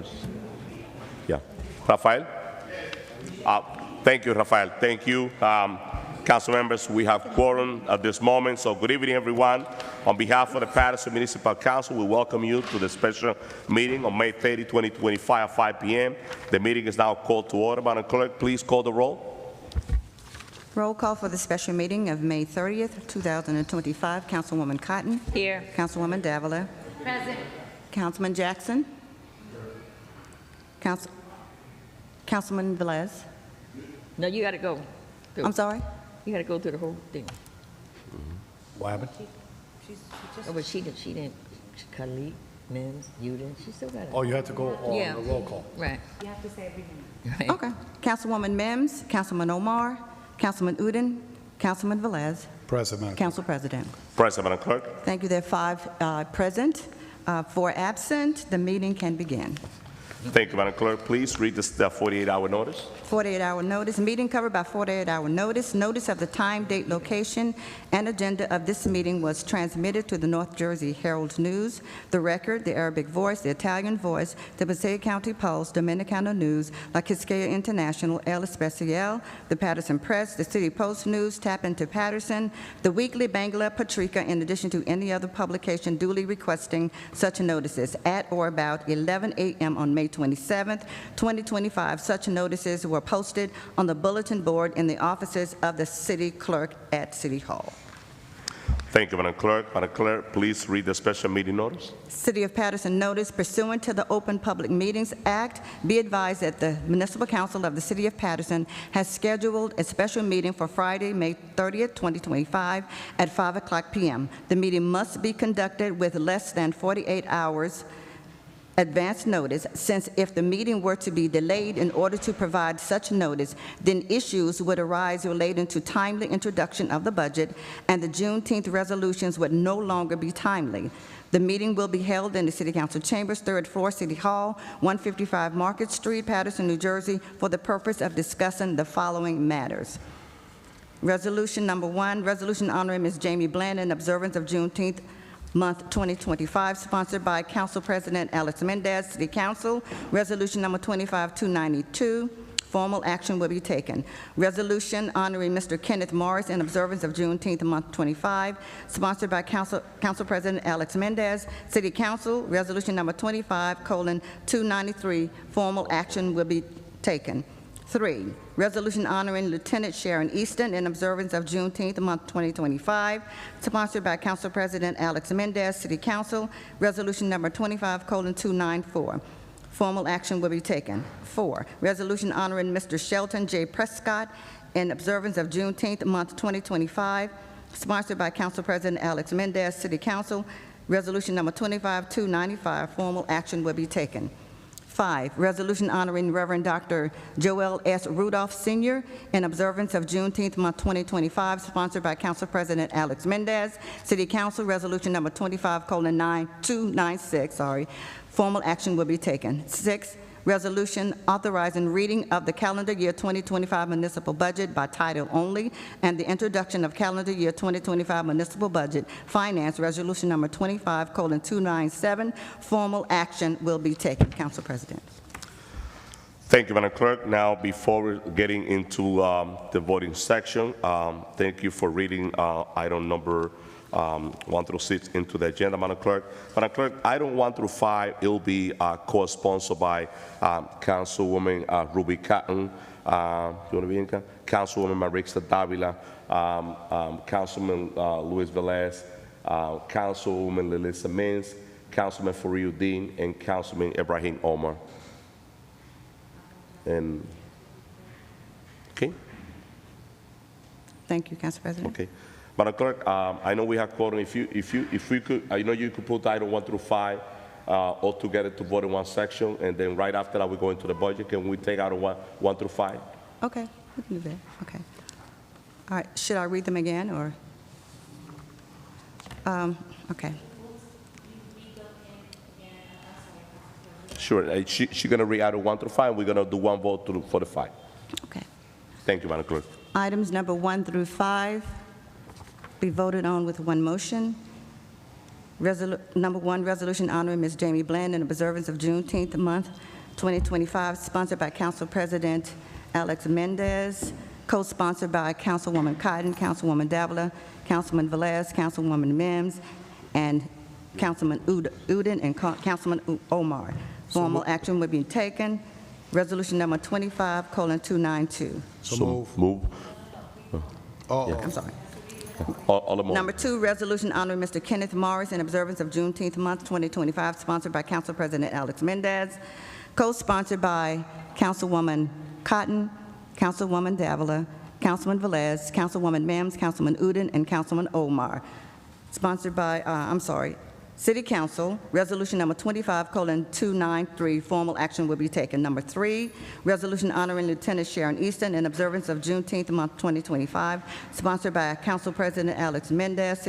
notice? Yeah. Rafael? Thank you, Rafael. Thank you. Council members, we have quorum at this moment, so good evening, everyone. On behalf of the Paterson Municipal Council, we welcome you to the special meeting on May 30, 2025 at 5 p.m. The meeting is now called to order. Madam Clerk, please call the roll. Roll call for the special meeting of May 30th, 2025. Councilwoman Cotton. Here. Councilwoman Davila. Present. Councilman Jackson. Councilman Velez. No, you got to go. I'm sorry? You got to go through the whole thing. What happened? Oh, but she didn't. Khalid, Mims, you didn't. She still got it. Oh, you have to go on Yeah. the roll call. Right. You have to say everything. Right. Okay. Councilwoman Mims, Councilman Omar, Councilman Udine, Councilman Velez, Present, Madam. Council President. Present, Madam Clerk. Thank you. There are 5 present. 4 absent. The meeting can begin. Thank you, Madam Clerk. Please read the 48-hour notice. 48-hour notice. Meeting covered by 48-hour notice. Notice of the time, date, location, and agenda of this meeting was transmitted to the North Jersey Herald News, The Record, the Arabic Voice, the Italian Voice, the Passaic County Post, Dominicana News, La Quisqueya International, El Especial, the Paterson Press, the City Post News, Tap Into Paterson, the Weekly Bangla Patrika, in addition to any other publication duly requesting such notices at or about 11 a.m. on May 27th, 2025. Such notices were posted on the bulletin board in the offices of the city clerk at City Hall. Thank you, Madam Clerk. Madam Clerk, please read the special meeting notice. City of Paterson notice pursuant to the Open Public Meetings Act, be advised that the Municipal Council of the City of Paterson has scheduled a special meeting for Friday, May 30th, 2025 at 5 o'clock p.m. The meeting must be conducted with less than 48 hours advance notice, since if the meeting were to be delayed in order to provide such notice, then issues would arise relating to timely introduction of the budget, and the Juneteenth resolutions would no longer be timely. The meeting will be held in the City Council Chambers, 3rd floor, City Hall, 155 Market Street, Paterson, New Jersey, for the purpose of discussing the following matters. Resolution number 1, resolution honoring Ms. Jamie Bland in observance of Juneteenth month 2025, sponsored by Council President Alex Mendez, City Council. Resolution number 25292. Formal action will be taken. Resolution honoring Mr. Kenneth Morris in observance of Juneteenth month 25, sponsored by Council President Alex Mendez, City Council. Resolution number 25:293. Formal action will be taken. 3, resolution honoring Lieutenant Sharon Easton in observance of Juneteenth month 2025, sponsored by Council President Alex Mendez, City Council. Resolution number 25:294. Formal action will be taken. 4, resolution honoring Mr. Shelton J. Prescott in observance of Juneteenth month 2025, sponsored by Council President Alex Mendez, City Council. Resolution number 25:295. Formal action will be taken. 5, resolution honoring Reverend Dr. Joel S. Rudolph Sr. in observance of Juneteenth month 2025, sponsored by Council President Alex Mendez, City Council. Resolution number 25:296. Formal action will be taken. 6, resolution authorizing reading of the calendar year 2025 municipal budget by title only and the introduction of calendar year 2025 municipal budget finance. Resolution number 25:297. Formal action will be taken. Council President. Thank you, Madam Clerk. Now, before we're getting into the voting section, thank you for reading item number 1 through 6 into the agenda, Madam Clerk. Madam Clerk, item 1 through 5, it will be co-sponsored by Councilwoman Ruby Cotton, Councilwoman Marixa Davila, Councilman Luis Velez, Councilwoman Lilissa Mins, Councilman Farid Udine, and Councilman Ibrahim Omar. And okay. Thank you, Council President. Okay. Madam Clerk, I know we have quorum. If we could, I know you could put item 1 through 5 all together to vote in one section, and then right after that we go into the budget. Can we take item 1 through 5? Okay, we can do that. Okay. All right. Should I read them again, or? Okay. Sure. She's going to read item 1 through 5. We're going to do one vote for the 5. Okay. Thank you, Madam Clerk. Items number 1 through 5 be voted on with one motion. Number 1, resolution honoring Ms. Jamie Bland in observance of Juneteenth month 2025, sponsored by Council President Alex Mendez, co-sponsored by Councilwoman Cotton, Councilwoman Davila, Councilman Velez, Councilwoman Mims, and Councilman Uden and Councilman Omar. Formal action will be taken. Resolution number 25:292. So move. I'm sorry. Alderman. Number 2, resolution honoring Mr. Kenneth Morris in observance of Juneteenth month 2025, sponsored by Council President Alex Mendez, co-sponsored by Councilwoman Cotton, Councilwoman Davila, Councilman Velez, Councilwoman Mims, Councilman Uden, and Councilman Omar. Sponsored by, City Council, resolution number 25:293, formal action will be taken. Number 3, resolution honoring Lieutenant Sharon Easton in observance of Juneteenth month 2025, sponsored by Council President Alex Mendez,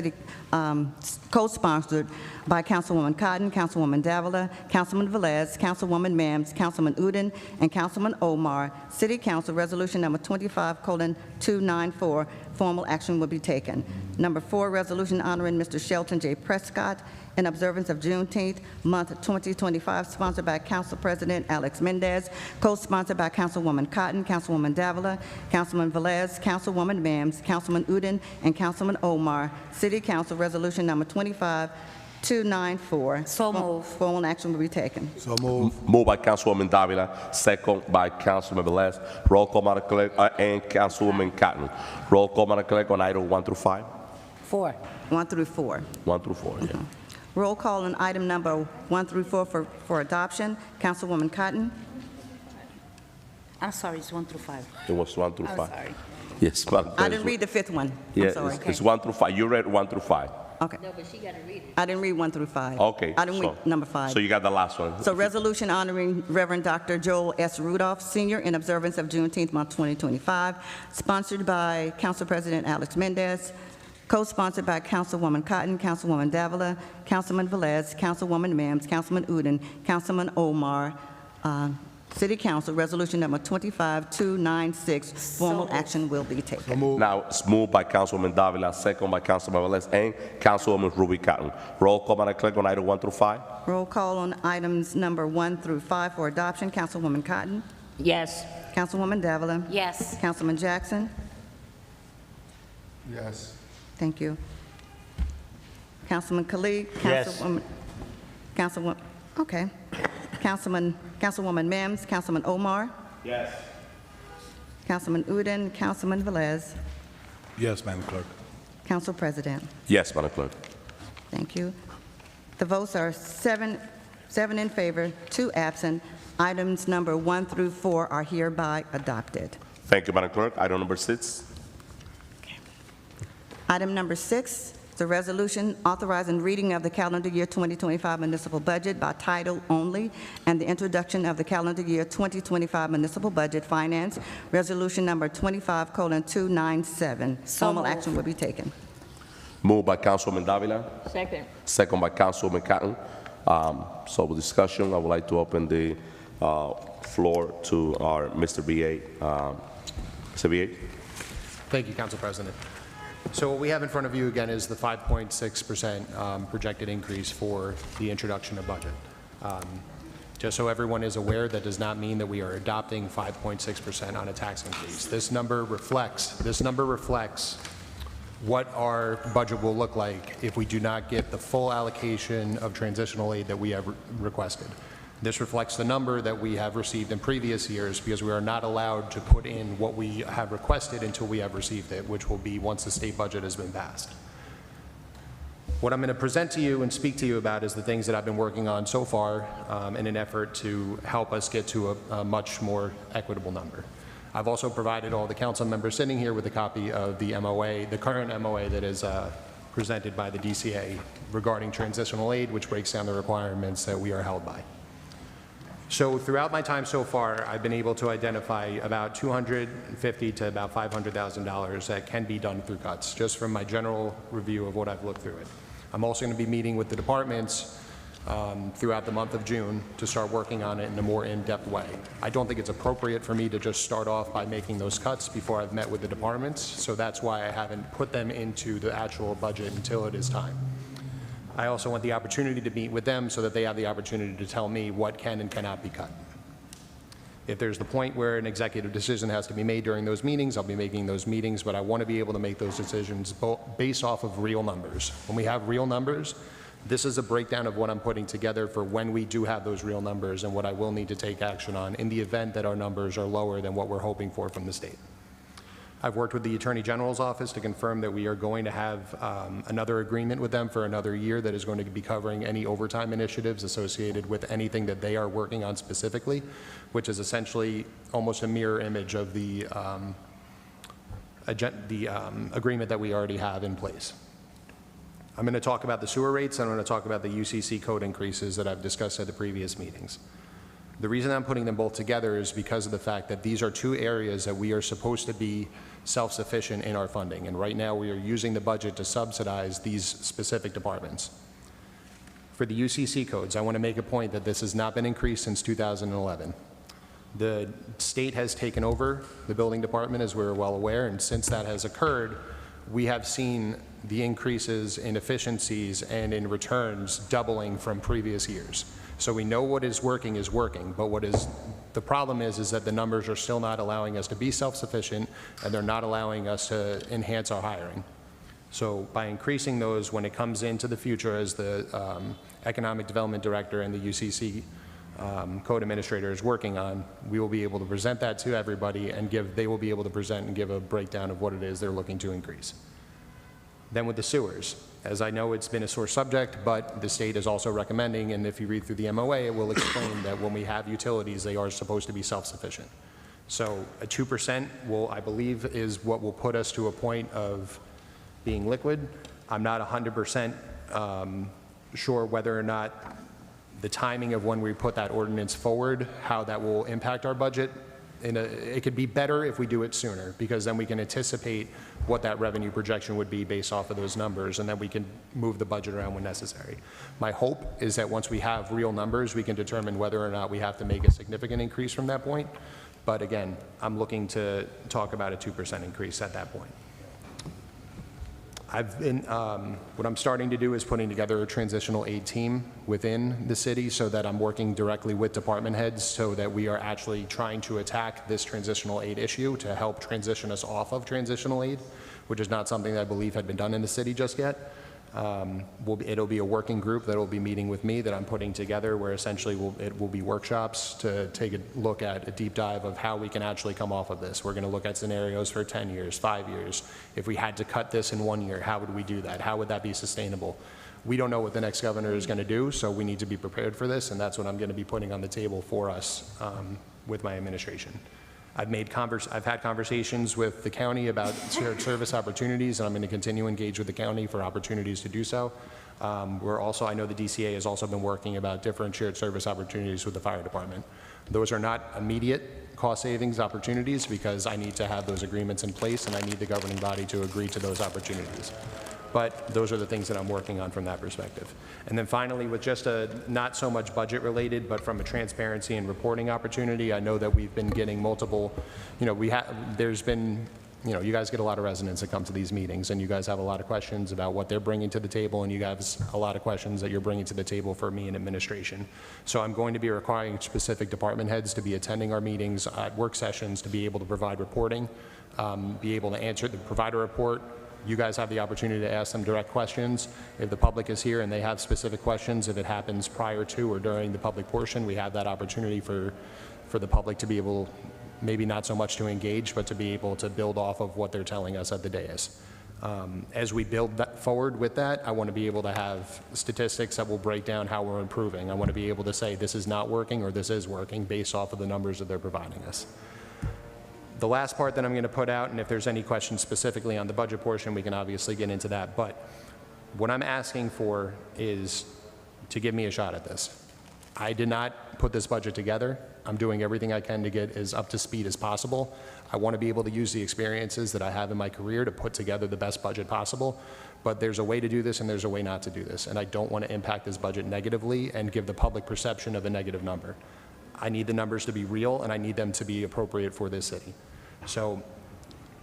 co-sponsored by Councilwoman Cotton, Councilwoman Davila, Councilman Velez, Councilwoman Mims, Councilman Uden, and Councilman Omar. City Council, resolution number 25:294, formal action will be taken. Number 4, resolution honoring Mr. Shelton J. Prescott in observance of Juneteenth month 2025, sponsored by Council President Alex Mendez, co-sponsored by Councilwoman Cotton, Councilwoman Davila, Councilman Velez, Councilwoman Mims, Councilman Uden, and Councilman Omar. City Council, resolution number 25:294. So moved. Formal action will be taken. So move. Moved by Councilwoman Davila, second by Councilman Velez. Roll call, Madam Clerk, and Councilwoman Cotton. Roll call, Madam Clerk, on item 1 through 5. 4. 1 through 4. 1 through 4, yeah. Roll call on item number 1 through 4 for adoption. Councilwoman Cotton. I'm sorry, it's 1 through 5. It was 1 through 5. I'm sorry. Yes, Madam Clerk. I didn't read the 5th one. Yeah, I'm sorry. it's 1 through 5. You read 1 through 5. Okay. No, but she got to read it. I didn't read 1 through 5. Okay. I didn't read number 5. So you got the last one. So resolution honoring Reverend Dr. Joel S. Rudolph, Sr. in observance of Juneteenth month 2025, sponsored by Council President Alex Mendez, co-sponsored by Councilwoman Cotton, Councilwoman Davila, Councilman Velez, Councilwoman Mims, Councilman Uden, Councilman Omar. City Council, resolution number 25:296, formal action will be taken. So move. Now, it's moved by Councilwoman Davila, second by Councilman Velez, and Councilwoman Ruby Cotton. Roll call, Madam Clerk, on item 1 through 5. Roll call on items number 1 through 5 for adoption. Councilwoman Cotton, Yes. Councilwoman Davila, Yes. Councilman Jackson. Yes. Thank you. Councilman Khalid. Yes. Councilwoman, okay. Councilwoman Mims, Councilman Omar, Yes. Councilman Uden, Councilman Velez, Yes, Madam Clerk. Council President. Yes, Madam Clerk. Thank you. The votes are seven in favor, 2 absent. Items number 1 through 4 are hereby adopted. Thank you, Madam Clerk. Item number 6. Item number 6 is a resolution authorizing reading of the calendar year 2025 municipal budget by title only and the introduction of the calendar year 2025 municipal budget finance, resolution number 25:297. Formal moved. action will be taken. Moved by Councilwoman Davila, Second. second by Councilwoman Cotton. So with discussion, I would like to open the floor to our Mr. B.A. Mr. B.A. Thank you, Council President. So what we have in front of you again is the 5.6% projected increase for the introduction of budget. Just so everyone is aware, that does not mean that we are adopting 5.6% on a tax increase. This number reflects what our budget will look like if we do not get the full allocation of transitional aid that we have requested. This reflects the number that we have received in previous years because we are not allowed to put in what we have requested until we have received it, which will be once the state budget has been passed. What I'm going to present to you and speak to you about is the things that I've been working on so far in an effort to help us get to a much more equitable number. I've also provided all the council members sitting here with a copy of the MOA, the current MOA that is presented by the DCA regarding transitional aid, which breaks down the requirements that we are held by. So throughout my time so far, I've been able to identify about $250,000 to about $500,000 that can be done through cuts, just from my general review of what I've looked through it. I'm also going to be meeting with the departments throughout the month of June to start working on it in a more in-depth way. I don't think it's appropriate for me to just start off by making those cuts before I've met with the departments, so that's why I haven't put them into the actual budget until it is time. I also want the opportunity to meet with them so that they have the opportunity to tell me what can and cannot be cut. If there's the point where an executive decision has to be made during those meetings, I'll be making those meetings, but I want to be able to make those decisions based off of real numbers. When we have real numbers, this is a breakdown of what I'm putting together for when we do have those real numbers and what I will need to take action on in the event that our numbers are lower than what we're hoping for from the state. I've worked with the Attorney General's office to confirm that we are going to have another agreement with them for another year that is going to be covering any overtime initiatives associated with anything that they are working on specifically, which is essentially almost a mirror image of the agreement that we already have in place. I'm going to talk about the sewer rates, and I'm going to talk about the UCC code increases that I've discussed at the previous meetings. The reason I'm putting them both together is because of the fact that these are two areas that we are supposed to be self-sufficient in our funding, and right now we are using the budget to subsidize these specific departments. For the UCC codes, I want to make a point that this has not been increased since 2011. The state has taken over the building department, as we're well aware, and since that has occurred, we have seen the increases in efficiencies and in returns doubling from previous years. So we know what is working, but the problem is that the numbers are still not allowing us to be self-sufficient, and they're not allowing us to enhance our hiring. So by increasing those, when it comes into the future as the Economic Development Director and the UCC Code Administrator is working on, we will be able to present that to everybody and they will be able to present and give a breakdown of what it is they're looking to increase. Then with the sewers, as I know it's been a sore subject, but the state is also recommending, and if you read through the MOA, it will explain that when we have utilities, they are supposed to be self-sufficient. So a 2% I believe, is what will put us to a point of being liquid. I'm not 100% sure whether or not the timing of when we put that ordinance forward, how that will impact our budget. It could be better if we do it sooner, because then we can anticipate what that revenue projection would be based off of those numbers, and then we can move the budget around when necessary. My hope is that once we have real numbers, we can determine whether or not we have to make a significant increase from that point. But again, I'm looking to talk about a 2% increase at that point. What I'm starting to do is putting together a transitional aid team within the city so that I'm working directly with department heads so that we are actually trying to attack this transitional aid issue to help transition us off of transitional aid, which is not something that I believe had been done in the city just yet. It'll be a working group that will be meeting with me that I'm putting together, where essentially it will be workshops to take a look at a deep dive of how we can actually come off of this. We're going to look at scenarios for 10 years, 5 years. If we had to cut this in 1 year, how would we do that? How would that be sustainable? We don't know what the next governor is going to do, so we need to be prepared for this, and that's what I'm going to be putting on the table for us with my administration. I've had conversations with the county about shared service opportunities, and I'm going to continue to engage with the county for opportunities to do so. I know the DCA has also been working about different shared service opportunities with the fire department. Those are not immediate cost savings opportunities because I need to have those agreements in place, and I need the governing body to agree to those opportunities. But those are the things that I'm working on from that perspective. And then finally, with just a not so much budget related, but from a transparency and reporting opportunity, I know that we've been getting multiple, there's been, you guys get a lot of residents that come to these meetings, and you guys have a lot of questions about what they're bringing to the table, and you guys a lot of questions that you're bringing to the table for me in administration. So I'm going to be requiring specific department heads to be attending our meetings at work sessions to be able to provide reporting, be able to provide a report. You guys have the opportunity to ask them direct questions. If the public is here and they have specific questions, if it happens prior to or during the public portion, we have that opportunity for the public to be able, maybe not so much to engage, but to be able to build off of what they're telling us at the dais. As we build that forward with that, I want to be able to have statistics that will break down how we're improving. I want to be able to say this is not working or this is working based off of the numbers that they're providing us. The last part that I'm going to put out, and if there's any questions specifically on the budget portion, we can obviously get into that, but what I'm asking for is to give me a shot at this. I did not put this budget together. I'm doing everything I can to get as up to speed as possible. I want to be able to use the experiences that I have in my career to put together the best budget possible, but there's a way to do this and there's a way not to do this, and I don't want to impact this budget negatively and give the public perception of a negative number. I need the numbers to be real, and I need them to be appropriate for this city. So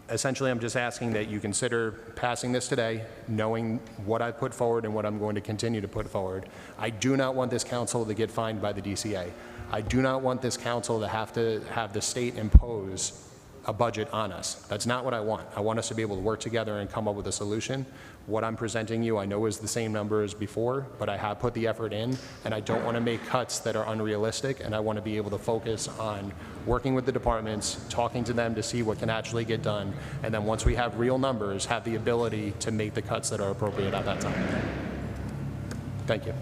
Essentially, I'm just asking that you consider passing this today, knowing what I put forward and what I'm going to continue to put forward. I do not want this council to get fined by the DCA. I do not want this council to have the state impose a budget on us. That's not what I want. I want us to be able to work together and come up with a solution. What I'm presenting you, I know is the same number as before, but I have put the effort in, and I don't want to make cuts that are unrealistic, and I want to be able to focus on working with the departments, talking to them to see what can actually get done, and then once we have real numbers, have the ability to make the cuts that are appropriate at that time. Thank you.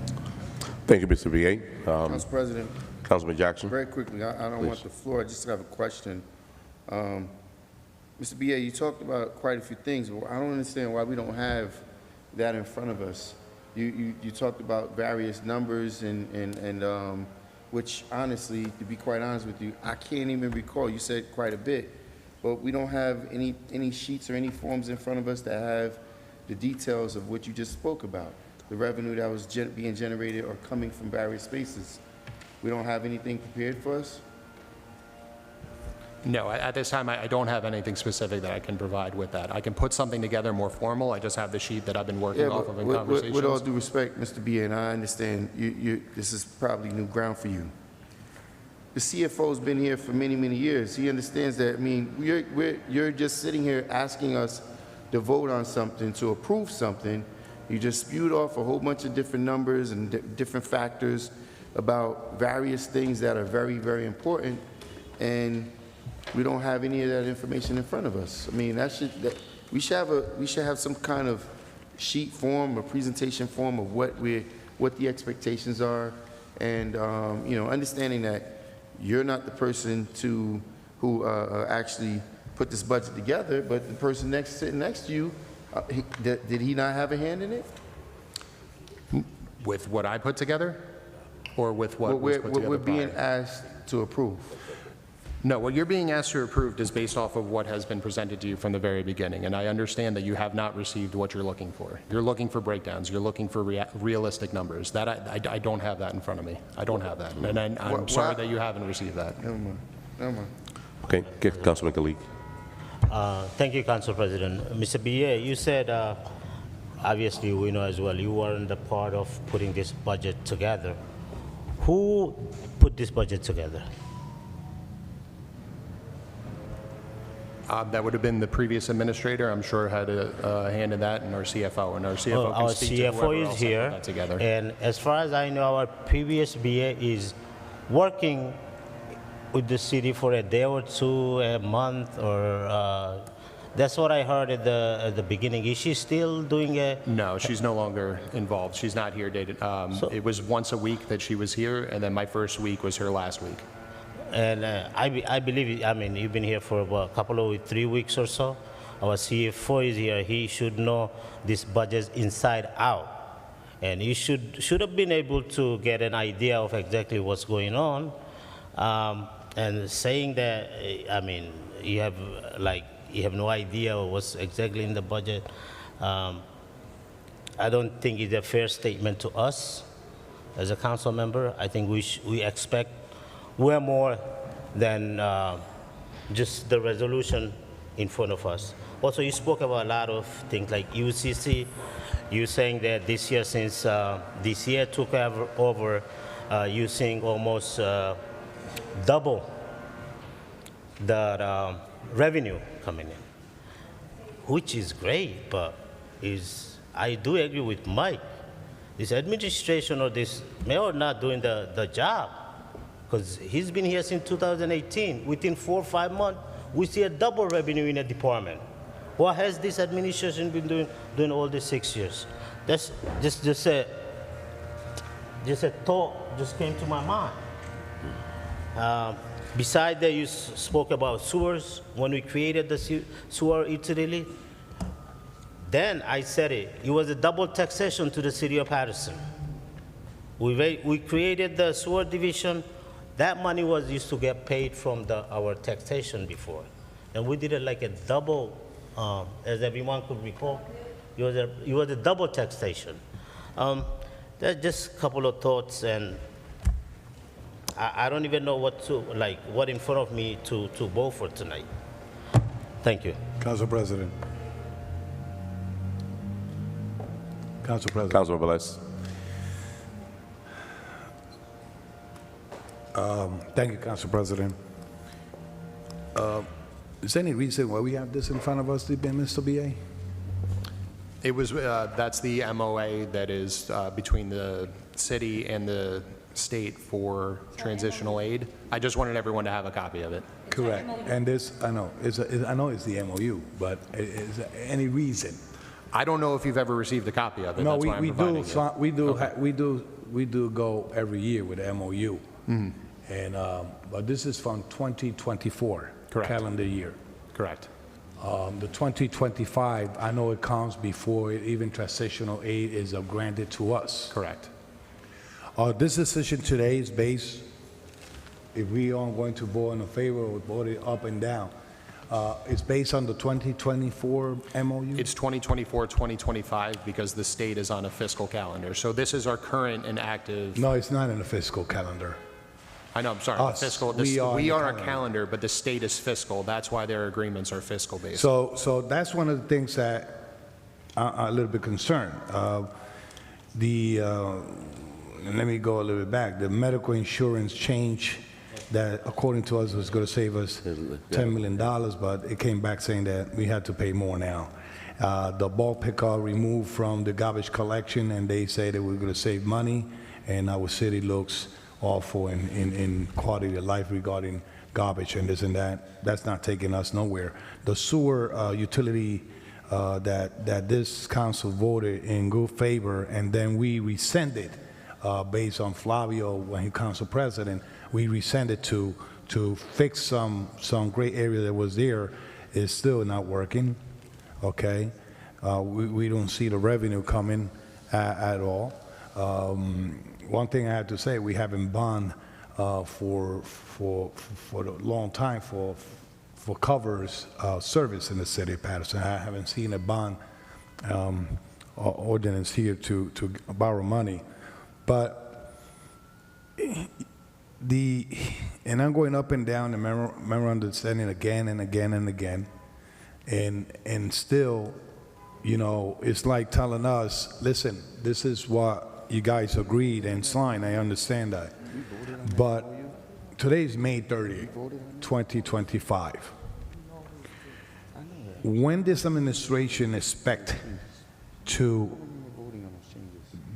Thank you, Mr. B.A. Council President, Councilman Jackson. very quickly, I don't want the floor, I just have a question. Mr. B.A., you talked about quite a few things, but I don't understand why we don't have that in front of us. You talked about various numbers and which honestly, to be quite honest with you, I can't even recall. You said quite a bit, but we don't have any sheets or any forms in front of us that have the details of what you just spoke about, the revenue that was being generated or coming from various spaces. We don't have anything prepared for us? No, at this time, I don't have anything specific that I can provide with that. I can put something together more formal. I just have the sheet that I've been working off of in conversations. With all due respect, Mr. B.A., and I understand this is probably new ground for you. The CFO's been here for many, many years. He understands that. I mean, you're just sitting here asking us to vote on something, to approve something. You just spewed off a whole bunch of different numbers and different factors about various things that are very, very important, and we don't have any of that information in front of us. I mean, we should have some kind of sheet form or presentation form of what the expectations are, and you know, understanding that you're not the person who actually put this budget together, but the person sitting next to you, did he not have a hand in it? With what I put together, or with what was put together we're being prior? asked to approve. No, what you're being asked to approve is based off of what has been presented to you from the very beginning, and I understand that you have not received what you're looking for. You're looking for breakdowns. You're looking for realistic numbers. That I don't have that in front of me. I don't have that, and I'm sorry that you haven't received that. Never mind. Never mind. Okay, Councilman Khalid. Thank you, Council President. Mr. B.A., you said, obviously we know as well, you weren't the part of putting this budget together. Who put this budget together? That would have been the previous administrator. I'm sure had a hand in that, and our CFO. And our CFO can Our speak to whoever CFO else is that here, put that together. and as far as I know, our previous BA is working with the city for a day or two, a month, or that's what I heard at the beginning. Is she still doing a? No, she's no longer involved. She's not here dated. It was once a week that she was here, and then my first week was her last week. And I believe, I mean, you've been here for about a couple of 3 weeks or so. Our CFO is here. He should know this budget inside out. And you should have been able to get an idea of exactly what's going on. And saying that, I mean, you have no idea what's exactly in the budget. I don't think it's a fair statement to us as a council member. I think we expect way more than just the resolution in front of us. Also, you spoke about a lot of things like UCC. You're saying that this year, since this year took over, you're seeing almost double the revenue coming in, which is great, but I do agree with Mike. This administration or this mayor not doing the job, because he's been here since 2018. Within 4 or 5 months, we see a double revenue in a department. What has this administration been doing all these 6 years? That's just a thought just came to my mind. Besides that, you spoke about sewers. When we created the sewer utility, then I said it was a double taxation to the city of Paterson. We created the sewer division. That money was used to get paid from our taxation before. And we did it like a double, as everyone could recall. It was a double taxation. That's just a couple of thoughts, and I don't even know what in front of me to vote for tonight. Thank you. Council President. Council President. Councilman Velez. Thank you, Council President. Is there any reason why we have this in front of us, Mr. BA? It was, that's the MOA that is between the city and the state for transitional aid. I just wanted everyone to have a copy of it. Correct. And this, I know, I know it's the MOU, but is there any reason? I don't know if you've ever received a copy of it. No, That's why I'm providing it. we do go every year with the MOU. And, but this is from 2024. Correct. Calendar year. Correct. The 2025, I know it comes before even transitional aid is granted to us. Correct. This decision today is based, if we are going to vote in favor or vote it up and down, it's based on the 2024 MOU? It's 2024, 2025 because the state is on a fiscal calendar. So this is our current and active. No, it's not in the fiscal calendar. I know, I'm sorry. Us. Fiscal. We are We on are the a calendar, but the state is fiscal. That's why their agreements are fiscal based. So that's one of the things that I'm a little bit concerned. Let me go a little bit back. The medical insurance change that, according to us, was going to save us $10 million, but it came back saying that we had to pay more now. The bulk pickup removed from the garbage collection, and they say that we're going to save money, and our city looks awful in quality of life regarding garbage and this and that. That's not taking us nowhere. The sewer utility that this council voted in good favor, and then we rescinded based on Flavio when he council president, we rescinded to fix some gray area that was there, is still not working. Okay, we don't see the revenue coming at all. One thing I have to say, we haven't bond for a long time for covers service in the city of Paterson. I haven't seen a bond ordinance here to borrow money, but and I'm going up and down the memorandum understanding again and again and again, and still, you know, it's like telling us, listen, this is what you guys agreed and signed. I understand that, but today's May 30th, 2025. When this administration expect to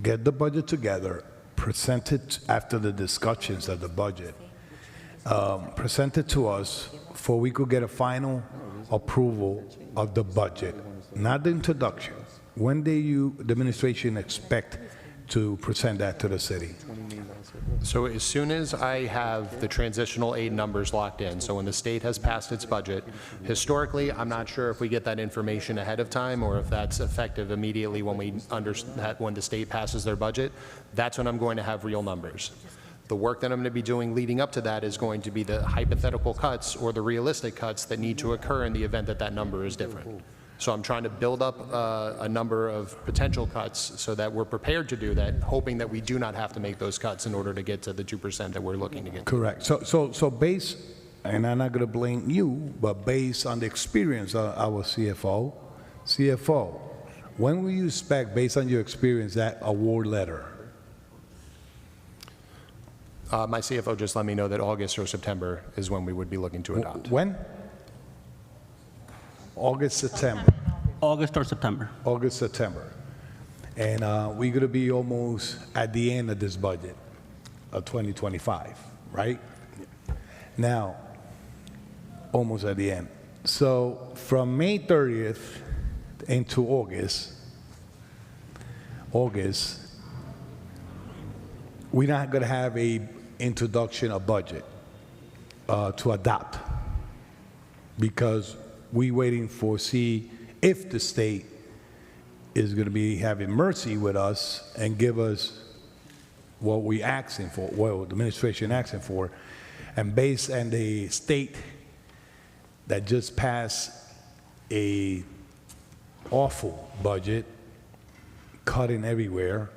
get the budget together, present it after the discussions of the budget, present it to us for we could get a final approval of the budget, not the introduction. When do the administration expect to present that to the city? So as soon as I have the transitional aid numbers locked in, so when the state has passed its budget, historically, I'm not sure if we get that information ahead of time or if that's effective immediately when when the state passes their budget. That's when I'm going to have real numbers. The work that I'm going to be doing leading up to that is going to be the hypothetical cuts or the realistic cuts that need to occur in the event that that number is different. So I'm trying to build up a number of potential cuts so that we're prepared to do that, hoping that we do not have to make those cuts in order to get to the 2% that we're looking to get to. Correct. So based, and I'm not going to blame you, but based on the experience of our CFO, when will you expect, based on your experience, that award letter? My CFO just let me know that August or September is when we would be looking to adopt. When? August, September. August or September. August, September. And we're going to be almost at the end of this budget of 2025, right? Now, almost at the end. So from May 30th into August, we're not going to have a introduction of budget to adopt, because we waiting for see if the state is going to be having mercy with us and give us what we asking for, what the administration asking for, and based on the state that just passed a awful budget, cutting everywhere,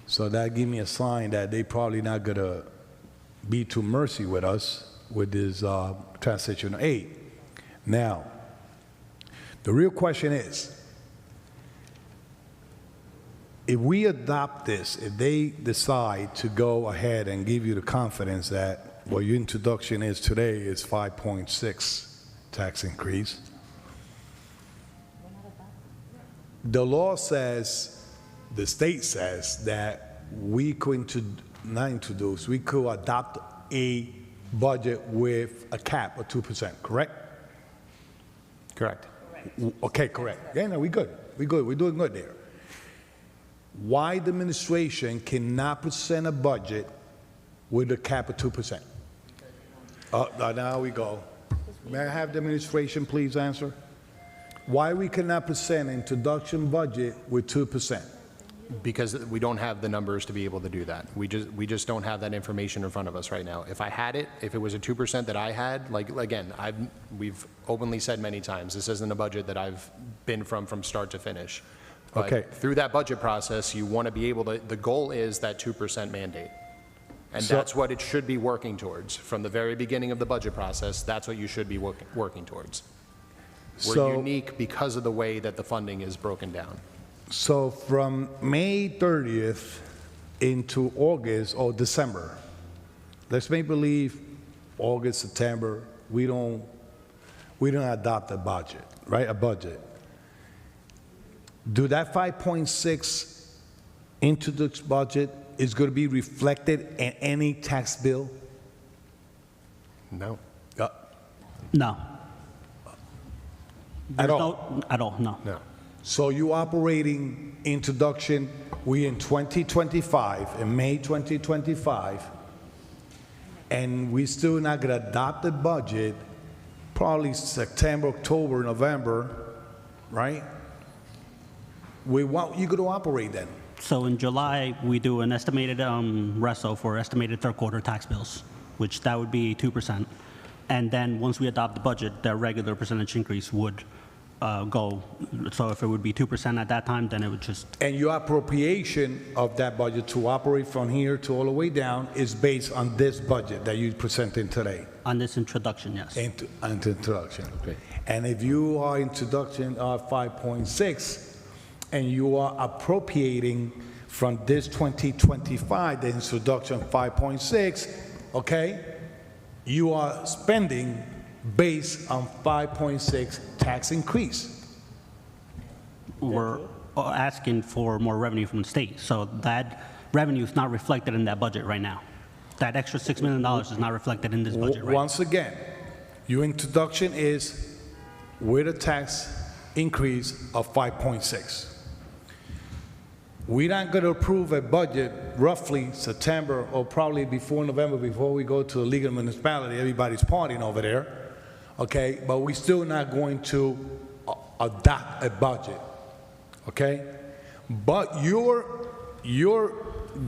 so that give me a sign that they probably not going to be too mercy with us with this transitional aid. Now, The real question is, if we adopt this, if they decide to go ahead and give you the confidence that what your introduction is today is 5.6 tax increase, the law says, the state says that we could we could adopt a budget with a cap of 2%, correct? Correct. Okay, correct. Yeah, no, we good. We're doing good there. Why the administration cannot present a budget with a cap of 2%? Now we go. May I have the administration please answer? Why we cannot present an introduction budget with 2%? Because we don't have the numbers to be able to do that. We just don't have that information in front of us right now. If I had it, if it was a 2% that I had, like, again, we've openly said many times, this isn't a budget that I've been from start to finish. But Okay. through that budget process, you want to be able to, the goal is that 2% mandate. And So- that's what it should be working towards. From the very beginning of the budget process, that's what you should be working towards. We're So- unique because of the way that the funding is broken down. So from May 30th into August or December, let's make believe August, September, we don't adopt a budget, right? A budget. Do that 5.6 into the budget is going to be reflected in any tax bill? No. No. At There's all? no- At all, no. No. So you operating introduction, we in 2025, in May 2025, and we still not going to adopt the budget, probably September, October, November, right? We want you going to operate then. So in July, we do an estimated RESO for estimated third quarter tax bills, which that would be 2%. And then once we adopt the budget, the regular percentage increase would go. So if it would be 2% at that time, then it would just, And your appropriation of that budget to operate from here to all the way down is based on this budget that you presented today. on this introduction, yes. Into introduction. Okay. And if you are introduction of 5.6 and you are appropriating from this 2025, the introduction 5.6, okay, you are spending based on 5.6 tax increase. We're asking for more revenue from the state, so that revenue is not reflected in that budget right now. That extra $6 million is not reflected in this budget right now. Once again, your introduction is with a tax increase of 5.6. We're not going to approve a budget roughly September or probably before November, before we go to the legal municipality. Everybody's partying over there, okay? But we're still not going to adopt a budget, okay? But your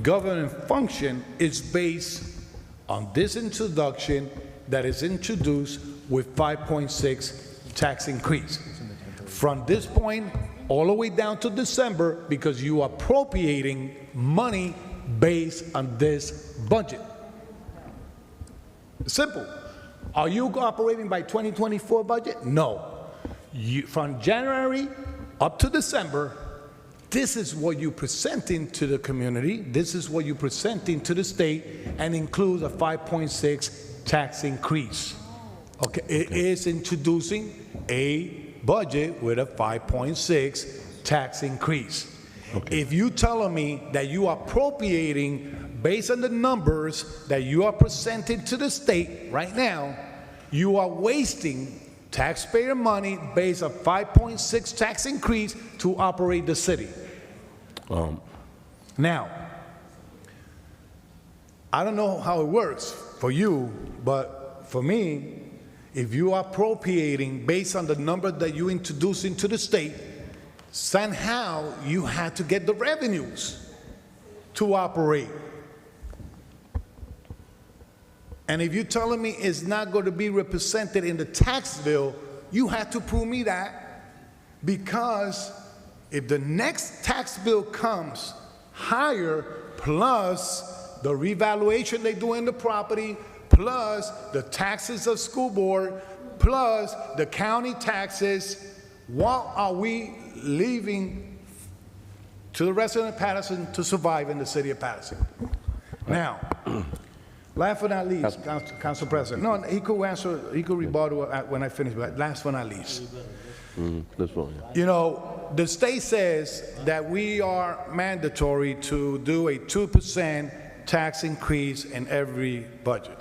government function is based on this introduction that is introduced with 5.6 tax increase. From this point all the way down to December, because you are appropriating money based on this budget. Simple. Are you operating by 2024 budget? No. From January up to December, this is what you're presenting to the community, this is what you're presenting to the state, and includes a 5.6 tax increase. Okay, it is introducing a budget with a 5.6 tax increase. Okay. If you telling me that you are appropriating based on the numbers that you are presenting to the state right now, you are wasting taxpayer money based on 5.6 tax increase to operate the city. Now, I don't know how it works for you, but for me, if you are appropriating based on the number that you introduce into the state, somehow you had to get the revenues to operate. And if you're telling me it's not going to be represented in the tax bill, you have to prove me that, because if the next tax bill comes higher, plus the revaluation they do in the property, plus the taxes of school board, plus the county taxes, What are we leaving to the resident of Paterson to survive in the city of Paterson? Now, last but not least, Council President. No, he could answer, he could rebuttal when I finish, but last but not least. This one, yeah. You know, the state says that we are mandatory to do a 2% tax increase in every budget.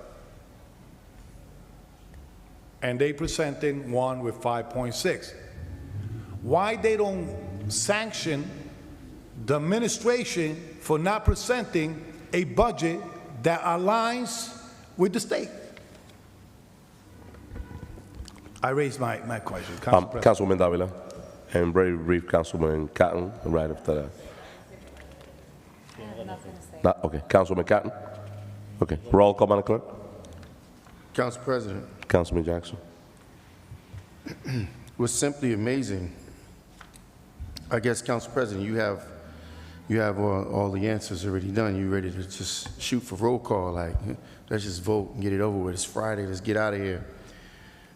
And they presented one with 5.6. Why they don't sanction the administration for not presenting a budget that aligns with the state? I raised my question. Council President. Councilwoman Davila, and very brief, Councilman Cotton, right after that. Okay, Councilman Cotton. Okay, roll call, Madam Clerk. Council President, Councilman Jackson. it was simply amazing. I guess, Council President, you have all the answers already done. You ready to just shoot for roll call? Like, let's just vote and get it over with. It's Friday. Let's get out of here.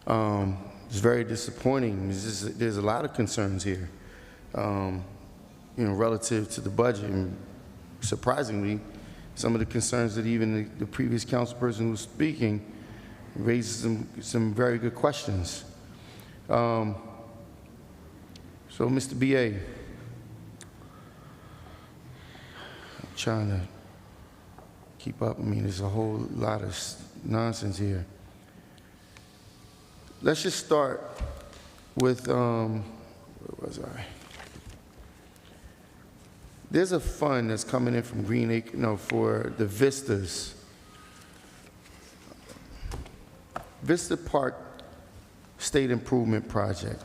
It's very disappointing. There's a lot of concerns here, you know, relative to the budget. And surprisingly, some of the concerns that even the previous council person who was speaking raises some very good questions. So, Mr. BA, I'm trying to keep up. I mean, there's a whole lot of nonsense here. Let's just start with, where was I? There's a fund that's coming in from Green Acre, no, for the Vistas. Vista Park State Improvement Project,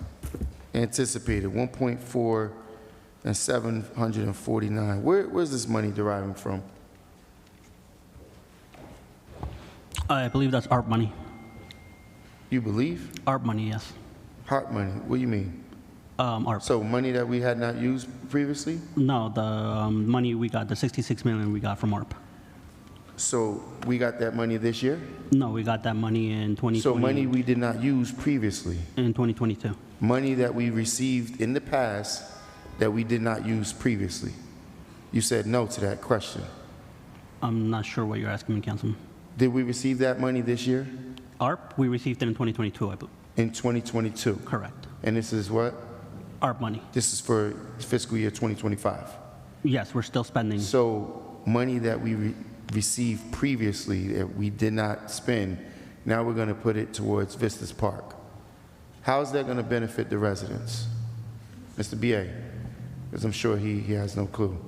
anticipated 1.4 and 749. Where's this money deriving from? I believe that's ARP money. You believe? ARP money, yes. Heart money, what do you mean? ARP. So money that we had not used previously? No, the money we got, the 66 million we got from ARP. So we got that money this year? No, we got that money in 2020. So money we did not use previously? In 2022. Money that we received in the past that we did not use previously? You said no to that question. I'm not sure what you're asking me, Councilman. Did we receive that money this year? ARP, we received it in 2022, I believe. In 2022? Correct. And this is what? ARP money. This is for fiscal year 2025? Yes, we're still spending. So money that we received previously that we did not spend, now we're going to put it towards Vistas Park. How is that going to benefit the residents? Mr. BA, because I'm sure he has no clue.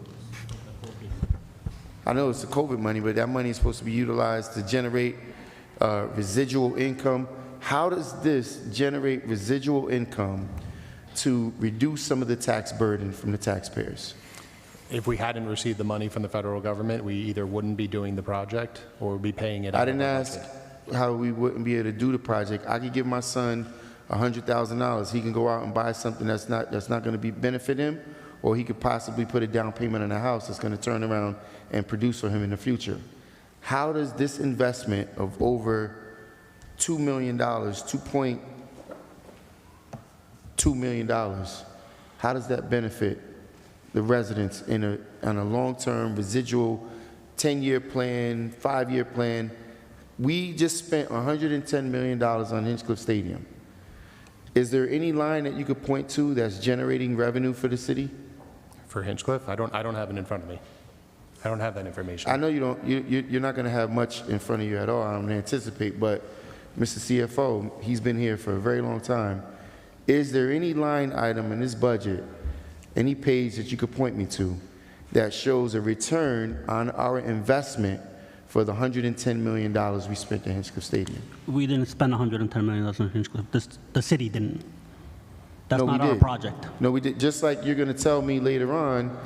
I know it's the COVID money, but that money is supposed to be utilized to generate residual income. How does this generate residual income to reduce some of the tax burden from the taxpayers? If we hadn't received the money from the federal government, we either wouldn't be doing the project or would be paying it out. I didn't ask how we wouldn't be able to do the project. I could give my son $100,000. He can go out and buy something that's not going to benefit him, or he could possibly put a down payment on a house that's going to turn around and produce for him in the future. How does this investment of over $2 million, $2.2 million, how does that benefit the residents on a long-term residual 10-year plan, 5-year plan? We just spent $110 million on Hinchcliffe Stadium. Is there any line that you could point to that's generating revenue for the city? For Hinchcliffe, I don't have it in front of me. I don't have that information. I know you don't. You're not going to have much in front of you at all, I don't anticipate, but Mr. CFO, he's been here for a very long time. Is there any line item in this budget, any page that you could point me to, that shows a return on our investment for the $110 million we spent at Hinchcliffe Stadium? We didn't spend $110 million on Hinchcliffe. The city didn't. That's No, we not our did. project. No, we did. Just like you're going to tell me later on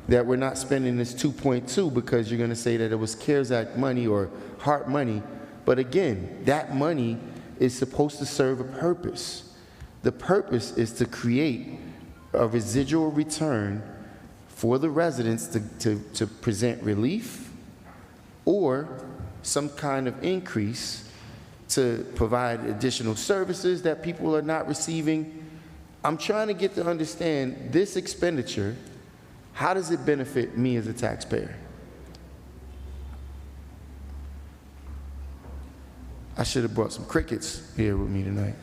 that we're not spending this 2.2 because you're going to say that it was CARES Act money or HART money. But again, that money is supposed to serve a purpose. The purpose is to create a residual return for the residents to present relief or some kind of increase to provide additional services that people are not receiving. I'm trying to get to understand this expenditure, how does it benefit me as a taxpayer? I should have brought some crickets here with me tonight.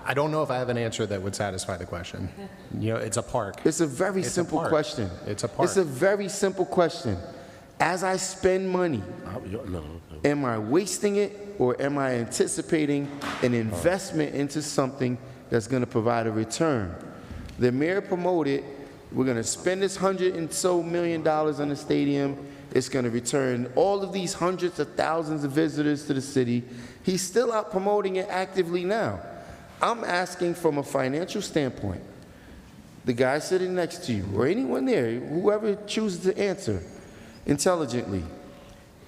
I don't know if I have an answer that would satisfy the question. You know, it's a park. It's a very simple question. It's a park. It's a very simple question. As I spend money, am I wasting it or am I anticipating an investment into something that's going to provide a return? The mayor promoted, we're going to spend this $100 and so million on the stadium. It's going to return all of these hundreds of thousands of visitors to the city. He's still out promoting it actively now. I'm asking from a financial standpoint, the guy sitting next to you or anyone there, whoever chooses to answer intelligently,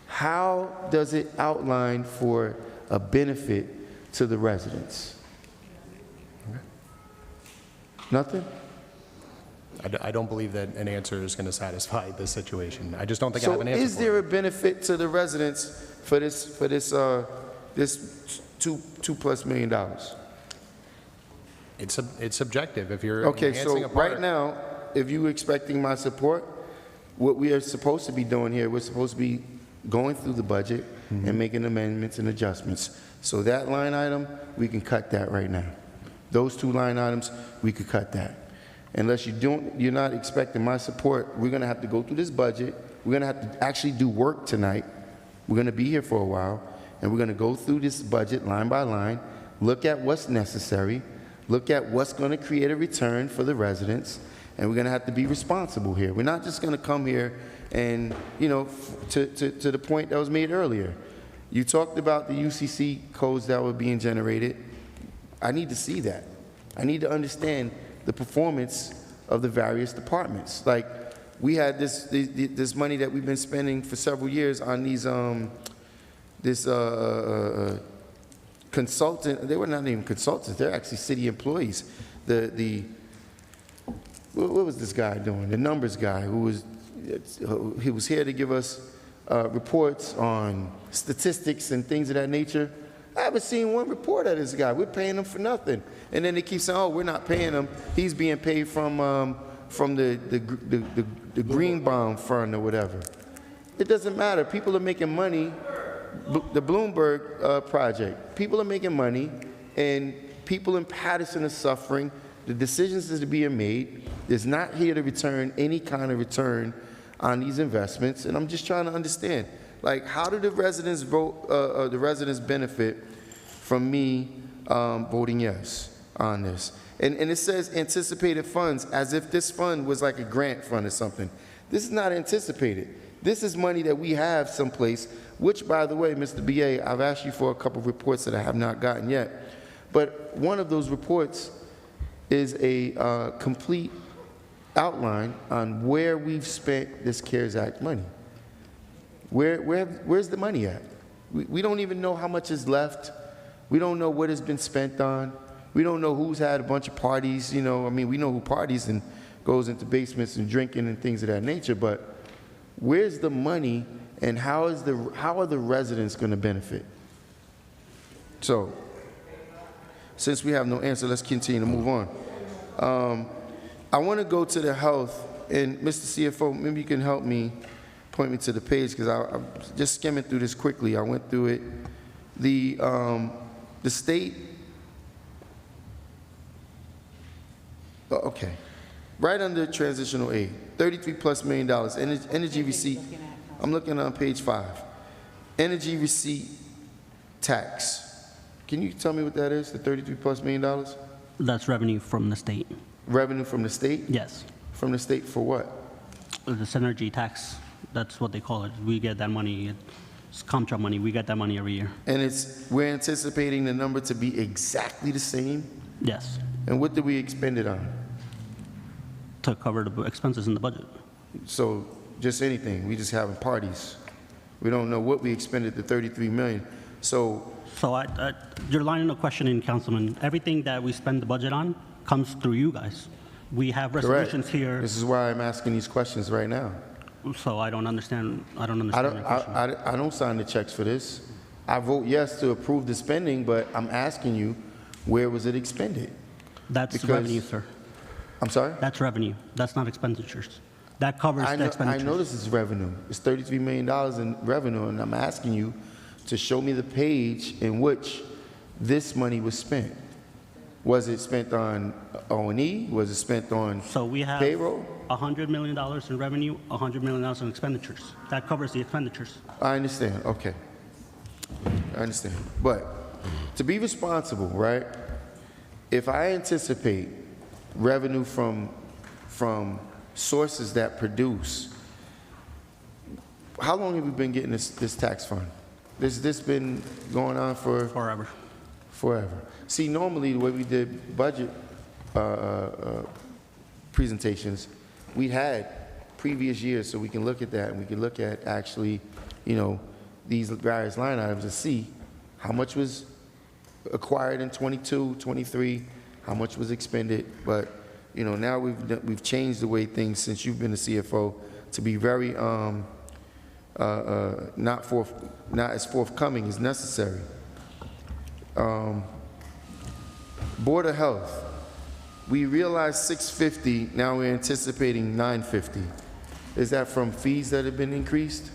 how does it outline for a benefit to the residents? Nothing? I don't believe that an answer is going to satisfy this situation. I just don't think I have So an answer is there a benefit to the residents for this $2+ million? It's subjective. If you're Okay, enhancing so a park, right now, if you're expecting my support, what we are supposed to be doing here, we're supposed to be going through the budget and making amendments and adjustments. So that line item, we can cut that right now. Those two line items, we could cut that. Unless you're not expecting my support, we're going to have to go through this budget. We're going to have to actually do work tonight. We're going to be here for a while, and we're going to go through this budget line by line, look at what's necessary, look at what's going to create a return for the residents, and we're going to have to be responsible here. We're not just going to come here and, you know, to the point that was made earlier. You talked about the UCC codes that were being generated. I need to see that. I need to understand the performance of the various departments. Like, we had this money that we've been spending for several years on these consultant. They were not even consultants. They're actually city employees. What was this guy doing? The numbers guy he was here to give us reports on statistics and things of that nature. I haven't seen one report of this guy. We're paying him for nothing. And then they keep saying, oh, we're not paying him. He's being paid from the Greenbaum Fund or whatever. It doesn't matter. People are making money. The Bloomberg project. People are making money, and people in Paterson are suffering. The decisions that are being made is not here to return any kind of return on these investments. And I'm just trying to understand, like, how do the residents vote? The residents benefit from me voting yes on this? And it says anticipated funds, as if this fund was like a grant fund or something. This is not anticipated. This is money that we have someplace, which, by the way, Mr. BA, I've asked you for a couple of reports that I have not gotten yet. But one of those reports is a complete outline on where we've spent this CARES Act money. Where's the money at? We don't even know how much is left. We don't know what has been spent on. We don't know who's had a bunch of parties. You know, I mean, we know who parties and goes into basements and drinking and things of that nature. But where's the money, and how are the residents going to benefit? So, since we have no answer, let's continue to move on. I want to go to the health, and Mr. CFO, maybe you can help me, point me to the page, because I'm just skimming through this quickly. I went through it. The state, okay, right under transitional aid, $33+ million, energy receipt. I'm looking on page 5. Energy receipt tax. Can you tell me what that is, the $33+ million? That's revenue from the state. Revenue from the state? Yes. From the state for what? The synergy tax, that's what they call it. We get that money. It's Comtra money. We get that money every year. And we're anticipating the number to be exactly the same? Yes. And what do we expend it on? To cover the expenses in the budget. So just anything, we just having parties. We don't know what we expended the $33 million. So you're lining of questioning, Councilman. Everything that we spend the budget on comes through you guys. We have resolutions here. This is why I'm asking these questions right now. So I don't understand. I don't I understand. I don't sign the checks for this. I vote yes to approve the spending, but I'm asking you, where was it expended? That's Because- revenue, sir. I'm sorry? That's revenue. That's not expenditures. That covers I the know, expenditures. I know this is revenue. It's $33 million in revenue, and I'm asking you to show me the page in which this money was spent. Was it spent on O&E? Was it spent on So we have payroll? $100 million in revenue, $100 million in expenditures. That covers the expenditures. I understand, okay. I understand. But to be responsible, right, if I anticipate revenue from sources that produce, how long have we been getting this tax fund? This been going on for? Forever. Forever. See, normally, the way we did budget presentations, we had previous years, so we can look at that, and we can look at actually, you know, these various line items and see how much was acquired in 22, 23, how much was expended. But, you know, now we've changed the way things, since you've been the CFO, to be very not as forthcoming as necessary. Board of Health, we realized 650, now we're anticipating 950. Is that from fees that have been increased?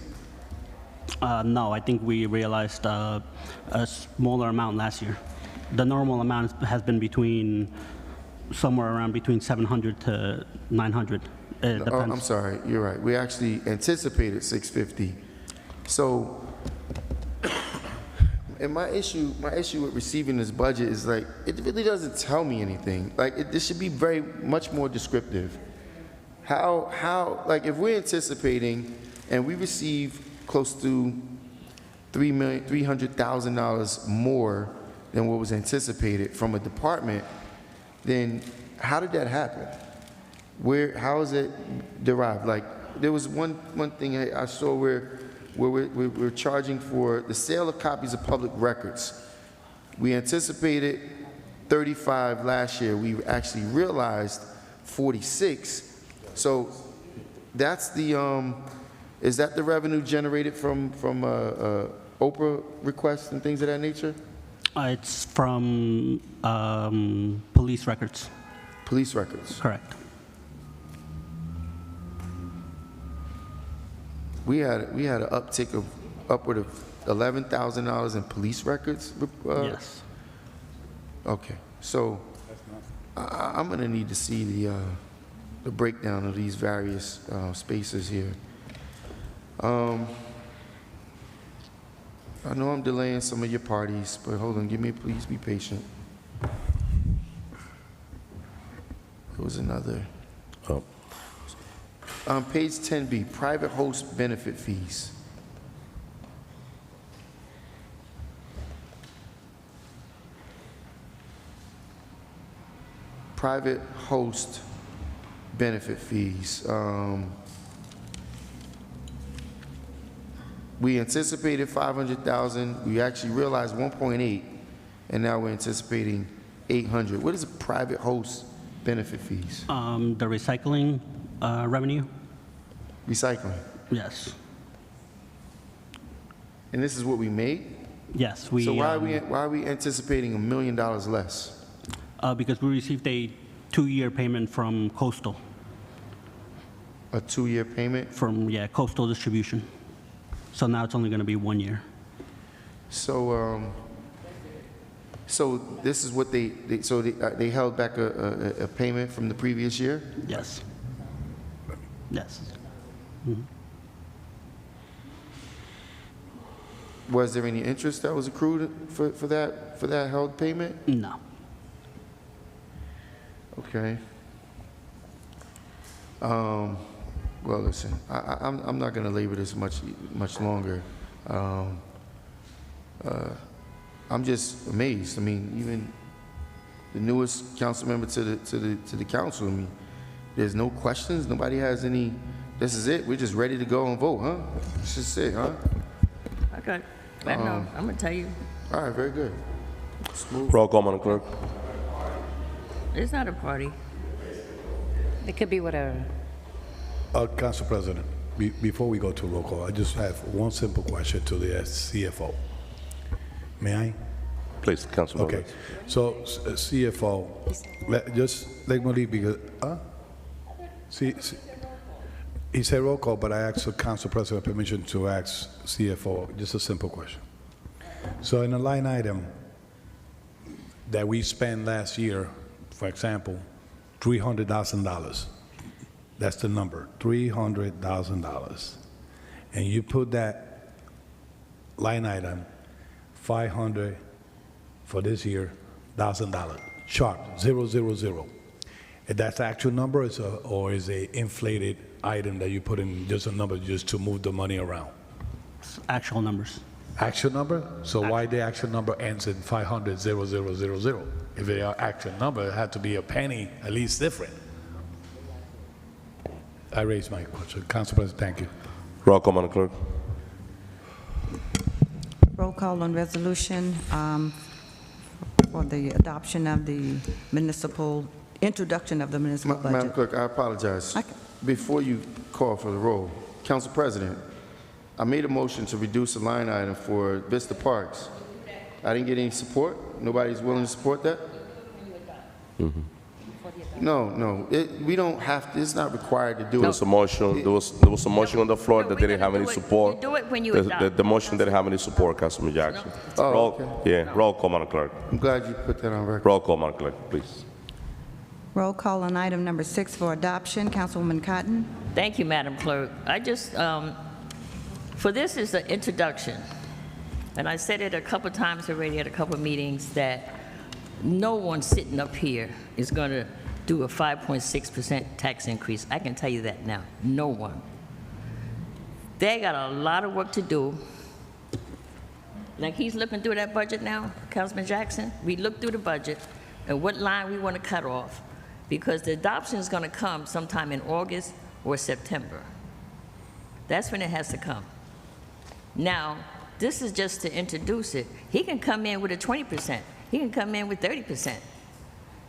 No, I think we realized a smaller amount last year. The normal amount has been somewhere around between 700 to 900. It Oh, depends. I'm sorry, you're right. We actually anticipated 650. So, and my issue with receiving this budget is like, it really doesn't tell me anything. Like, this should be very much more descriptive. Like, if we're anticipating and we receive close to $300,000 more than what was anticipated from a department, then how did that happen? How is it derived? Like, there was one thing I saw where we're charging for the sale of copies of public records. We anticipated 35 last year. We actually realized 46. So that's the, is that the revenue generated from Oprah requests and things of that nature? It's from police records. Police records. Correct. We had an uptick of upward of $11,000 in police records. Yes. Okay, so I'm going to need to see the breakdown of these various spaces here. I know I'm delaying some of your parties, but hold on, please be patient. There was another. Oh. Page 10B, private host benefit fees. Private host benefit fees. We anticipated 500,000. We actually realized 1.8, and now we're anticipating 800. What is a private host benefit fees? The recycling revenue? Recycling. Yes. And this is what we made? Yes. So why are we anticipating $1 million less? Because we received a 2-year payment from Coastal, A 2-year payment? from Coastal Distribution. So now it's only going to be 1 year. So, so this is what they held back a payment from the previous year? Yes. Yes. Was there any interest that was accrued for that held payment? No. Okay. Well, listen, I'm not going to labor this much longer. I'm just amazed. I mean, even the newest council member to the council. I mean, there's no questions. Nobody has any. This is it. We're just ready to go and vote, huh? This is it, huh? Okay. I know. I'm gonna tell you, All right, very good. Smooth. Roll call, Madam Clerk. it's not a party. It could be whatever. Council President, before we go to roll call, I just have one simple question to the CFO. May I? Please, Councilman. Okay, so CFO, just let me leave because, he said roll call, but I asked the council president permission to ask CFO, just a simple question. So in a line item that we spent last year, for example, $300,000, that's the number, $300,000. And you put that line item, 500 for this year, $1,000, sharp, 000. If that's the actual number, or is a inflated item that you put in just a number just to move the money around? Actual numbers. Actual number? So why the actual number ends in 500, 0000? If it are actual number, it had to be a penny at least different. I raised my question. Council President, thank you. Roll call, Madam Clerk. Roll call on resolution for the adoption of the introduction of the municipal budget. Madam Clerk, I apologize. Okay. Before you call for the roll, Council President, I made a motion to reduce the line item for Vista Parks. I didn't get any support. Nobody's willing to support that? No. We don't have to, it's not required to do There it. was a motion, there was a motion on the floor that didn't have any support. You do it when you The- adopt. The motion didn't have any support, Councilman Jackson. Oh, Roll, yeah, roll call, Madam Clerk. I'm glad you put that on record. Roll call, Madam Clerk, please. Roll call on item number 6 for adoption. Councilwoman Cotton. Thank you, Madam Clerk. I just, for this is an introduction, and I said it a couple times already at a couple meetings, that no one sitting up here is going to do a 5.6% tax increase. I can tell you that now. No one. They got a lot of work to do. Like he's looking through that budget now, Councilman Jackson. We look through the budget and what line we want to cut off, because the adoption is going to come sometime in August or September. That's when it has to come. Now, this is just to introduce it. He can come in with a 20%. He can come in with 30%.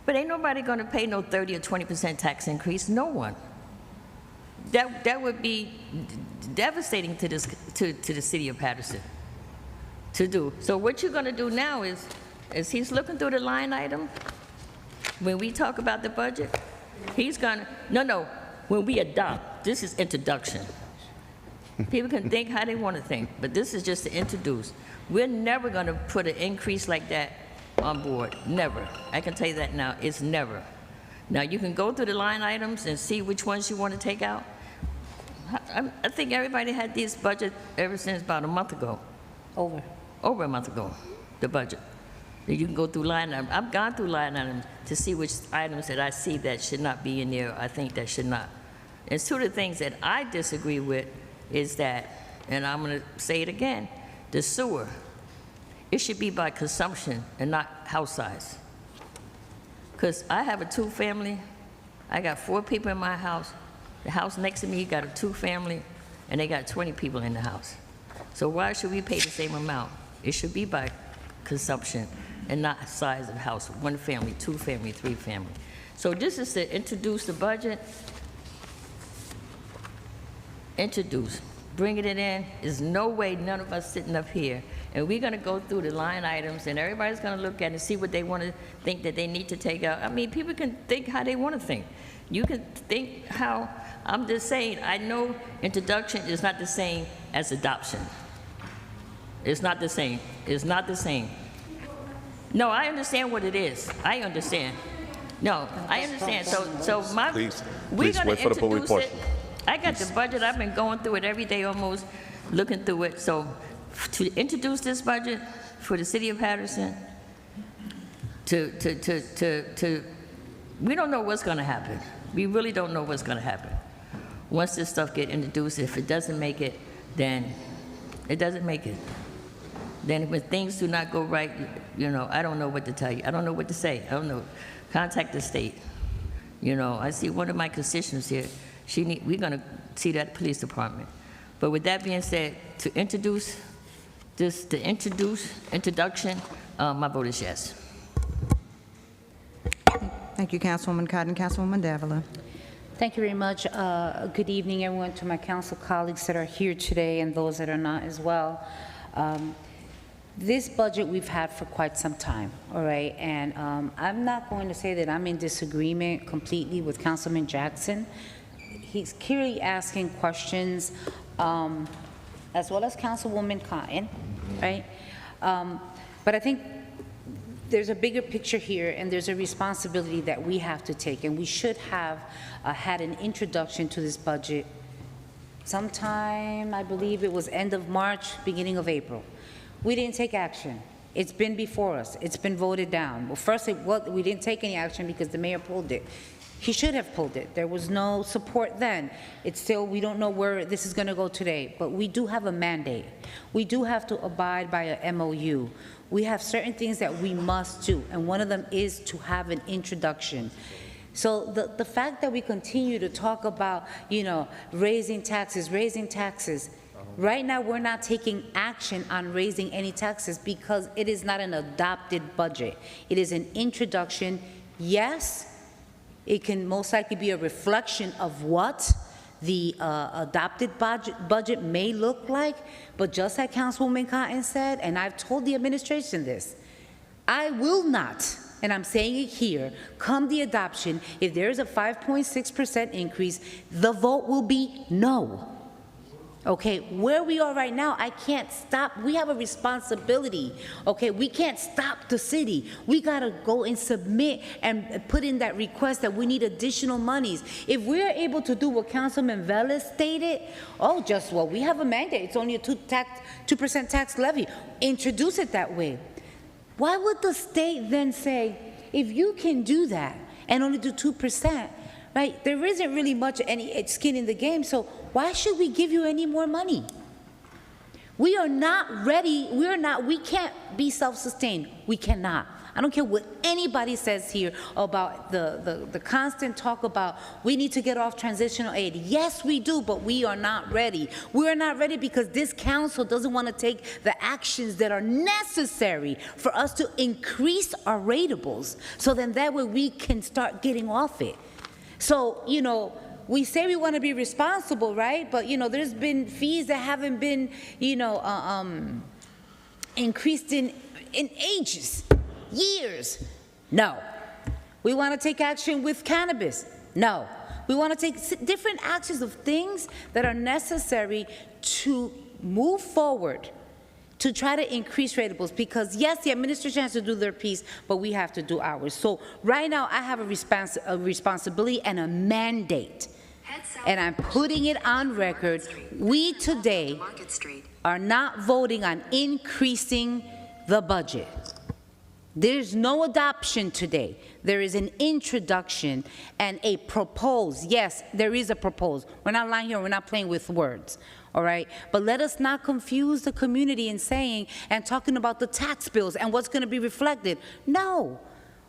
But ain't nobody going to pay no 30 or 20% tax increase. No one. That would be devastating to the city of Paterson to do. So what you're going to do now is he's looking through the line item. When we talk about the budget, he's going to, no, when we adopt, this is introduction. People can think how they want to think, but this is just to introduce. We're never going to put an increase like that on board. Never. I can tell you that now. It's never. Now, you can go through the line items and see which ones you want to take out. I think everybody had this budget ever since about a month ago. Over a month ago, the budget. You can go through line items. I've gone through line items to see which items that I see that should not be in there, I think that should not. And two of the things that I disagree with is that, and I'm going to say it again, the sewer. It should be by consumption and not house size. Because I have a 2-family. I got 4 people in my house. The house next to me got a 2-family, and they got 20 people in the house. So why should we pay the same amount? It should be by consumption and not size of house, 1 family, 2 family, 3 family. So this is to introduce the budget. Introduce. Bringing it in. There's no way none of us sitting up here, and we're going to go through the line items, and everybody's going to look at it and see what they want to think that they need to take out. I mean, people can think how they want to think. You can think how, I'm just saying, I know introduction is not the same as adoption. It's not the same. It's not the same. No, I understand what it is. I understand. No, I understand. So my, Please we're going wait to for the public introduce it. portion. I got the budget. I've been going through it every day almost, looking through it. So to introduce this budget for the city of Paterson, we don't know what's going to happen. We really don't know what's going to happen. Once this stuff get introduced, if it doesn't make it, then it doesn't make it. Then when things do not go right, you know, I don't know what to tell you. I don't know what to say. I don't know. Contact the state. You know, I see one of my constituents here. We're going to see that police department. But with that being said, to introduce this, introduction, my vote is yes. Thank you, Councilwoman Cotton. Councilwoman Davila. Thank you very much. Good evening, everyone, to my council colleagues that are here today and those that are not as well. This budget we've had for quite some time, all right? And I'm not going to say that I'm in disagreement completely with Councilman Jackson. He's clearly asking questions, as well as Councilwoman Cotton, right? But I think there's a bigger picture here, and there's a responsibility that we have to take, and we should have had an introduction to this budget sometime, I believe it was end of March, beginning of April. We didn't take action. It's been before us. It's been voted down. Well, first, we didn't take any action because the mayor pulled it. He should have pulled it. There was no support then. It's still, we don't know where this is going to go today, but we do have a mandate. We do have to abide by a MOU. We have certain things that we must do, and one of them is to have an introduction. So the fact that we continue to talk about, raising taxes, right now we're not taking action on raising any taxes because it is not an adopted budget. It is an introduction. Yes, it can most likely be a reflection of what the adopted budget may look like, but just like Councilwoman Cotton said, and I've told the administration this, I will not, and I'm saying it here, come the adoption, if there is a 5.6% increase, the vote will be no. Okay, where we are right now, I can't stop. We have a responsibility. Okay, we can't stop the city. We got to go and submit and put in that request that we need additional monies. If we're able to do what Councilman Velez stated, we have a mandate. It's only a 2% tax levy. Introduce it that way. Why would the state then say, if you can do that and only do 2%, right, there isn't really much any skin in the game, so why should we give you any more money? We are not ready. We can't be self-sustained. We cannot. I don't care what anybody says here about the constant talk about we need to get off transitional aid. Yes, we do, but we are not ready. We are not ready because this council doesn't want to take the actions that are necessary for us to increase our ratables, so then that way we can start getting off it. So, we say we want to be responsible, right? But, there's been fees that haven't been, increased in ages, years. No. We want to take action with cannabis. No. We want to take different actions of things that are necessary to move forward, to try to increase ratables, because yes, the administration has to do their piece, but we have to do ours. So right now I have a responsibility and a mandate, and I'm putting it on record. We today are not voting on increasing the budget. There's no adoption today. There is an introduction and a propose. Yes, there is a propose. We're not lying here. We're not playing with words. All right, but let us not confuse the community in saying and talking about the tax bills and what's going to be reflected. No.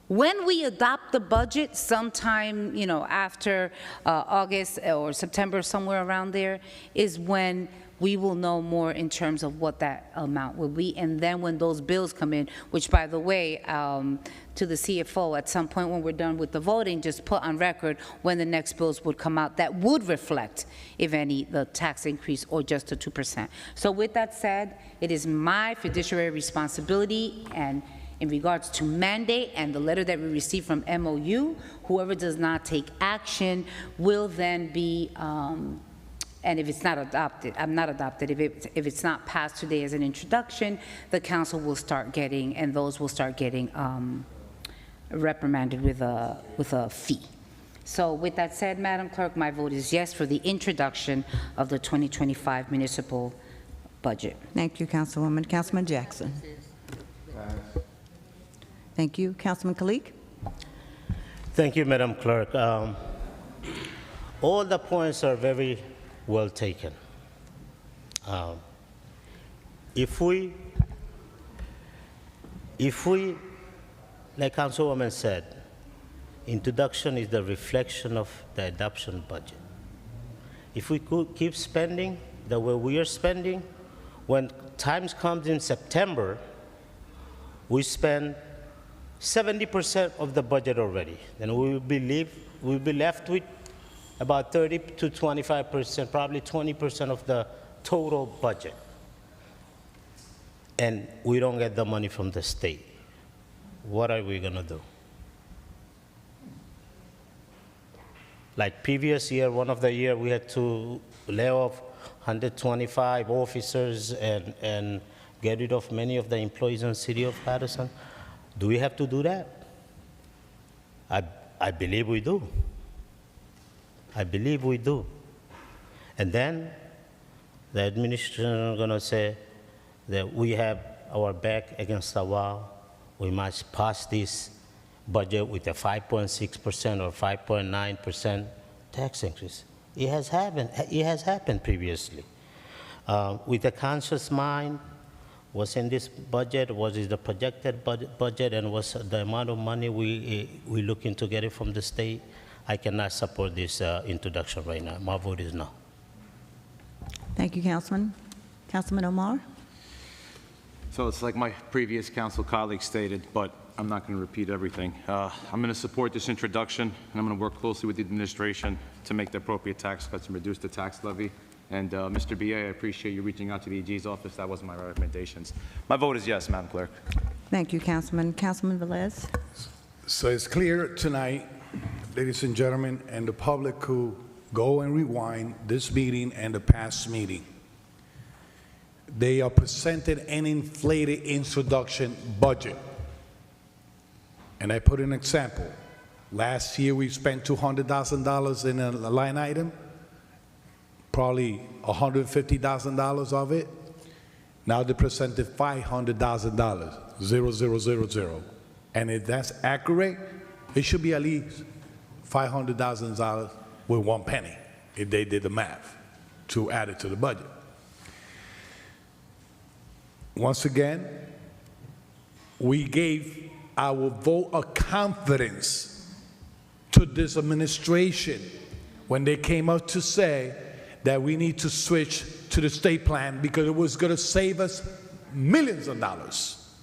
When we adopt the budget sometime, after August or September, somewhere around there, is when we will know more in terms of what that amount will be. And then when those bills come in, which, by the way, to the CFO, at some point when we're done with the voting, just put on record when the next bills would come out that would reflect, if any, the tax increase or just the 2%. So with that said, it is my fiduciary responsibility, and in regards to mandate and the letter that we received from MOU, whoever does not take action will then be, and if it's not adopted, if it's not passed today as an introduction, the council will start getting, and those will start getting reprimanded with a fee. So with that said, Madam Clerk, my vote is yes for the introduction of the 2025 municipal budget. Thank you, Councilwoman. Councilman Jackson. Thank you. Councilman Kalik. Thank you, Madam Clerk. All the points are very well taken. If we, like Councilwoman said, introduction is the reflection of the adoption budget. If we could keep spending the way we are spending, when times comes in September, we spend 70% of the budget already. Then we'll be left with about 30 to 25%, probably 20% of the total budget. and we don't get the money from the state, what are we gonna do? Like previous year, one of the year, we had to lay off 125 officers and get rid of many of the employees in the city of Paterson. Do we have to do that? I believe we do. I believe we do. And then the administration is gonna say that we have our back against the wall. We must pass this budget with a 5.6% or 5.9% tax increase. It has happened previously. With a conscious mind, what's in this budget, what is the projected budget, and what's the amount of money we looking to get it from the state, I cannot support this introduction right now. My vote is no. Thank you, Councilman. Councilman Omar? So it's like my previous council colleague stated, but I'm not going to repeat everything. I'm going to support this introduction, and I'm going to work closely with the administration to make the appropriate tax cuts and reduce the tax levy. And Mr. BA, I appreciate you reaching out to the AG's office. That was my recommendations. My vote is yes, Madam Clerk. Thank you, Councilman. Councilman Velez? So it's clear tonight, ladies and gentlemen, and the public who go and rewind this meeting and the past meeting. They are presented an inflated introduction budget. And I put an example. Last year, we spent $200,000 in a line item, probably $150,000 of it. Now they presented $500,000, 0000. And if that's accurate, it should be at least $500,000 with 1 penny, if they did the math, to add it to the budget. Once again, we gave our vote of confidence to this administration when they came up to say that we need to switch to the state plan because it was going to save us millions of dollars.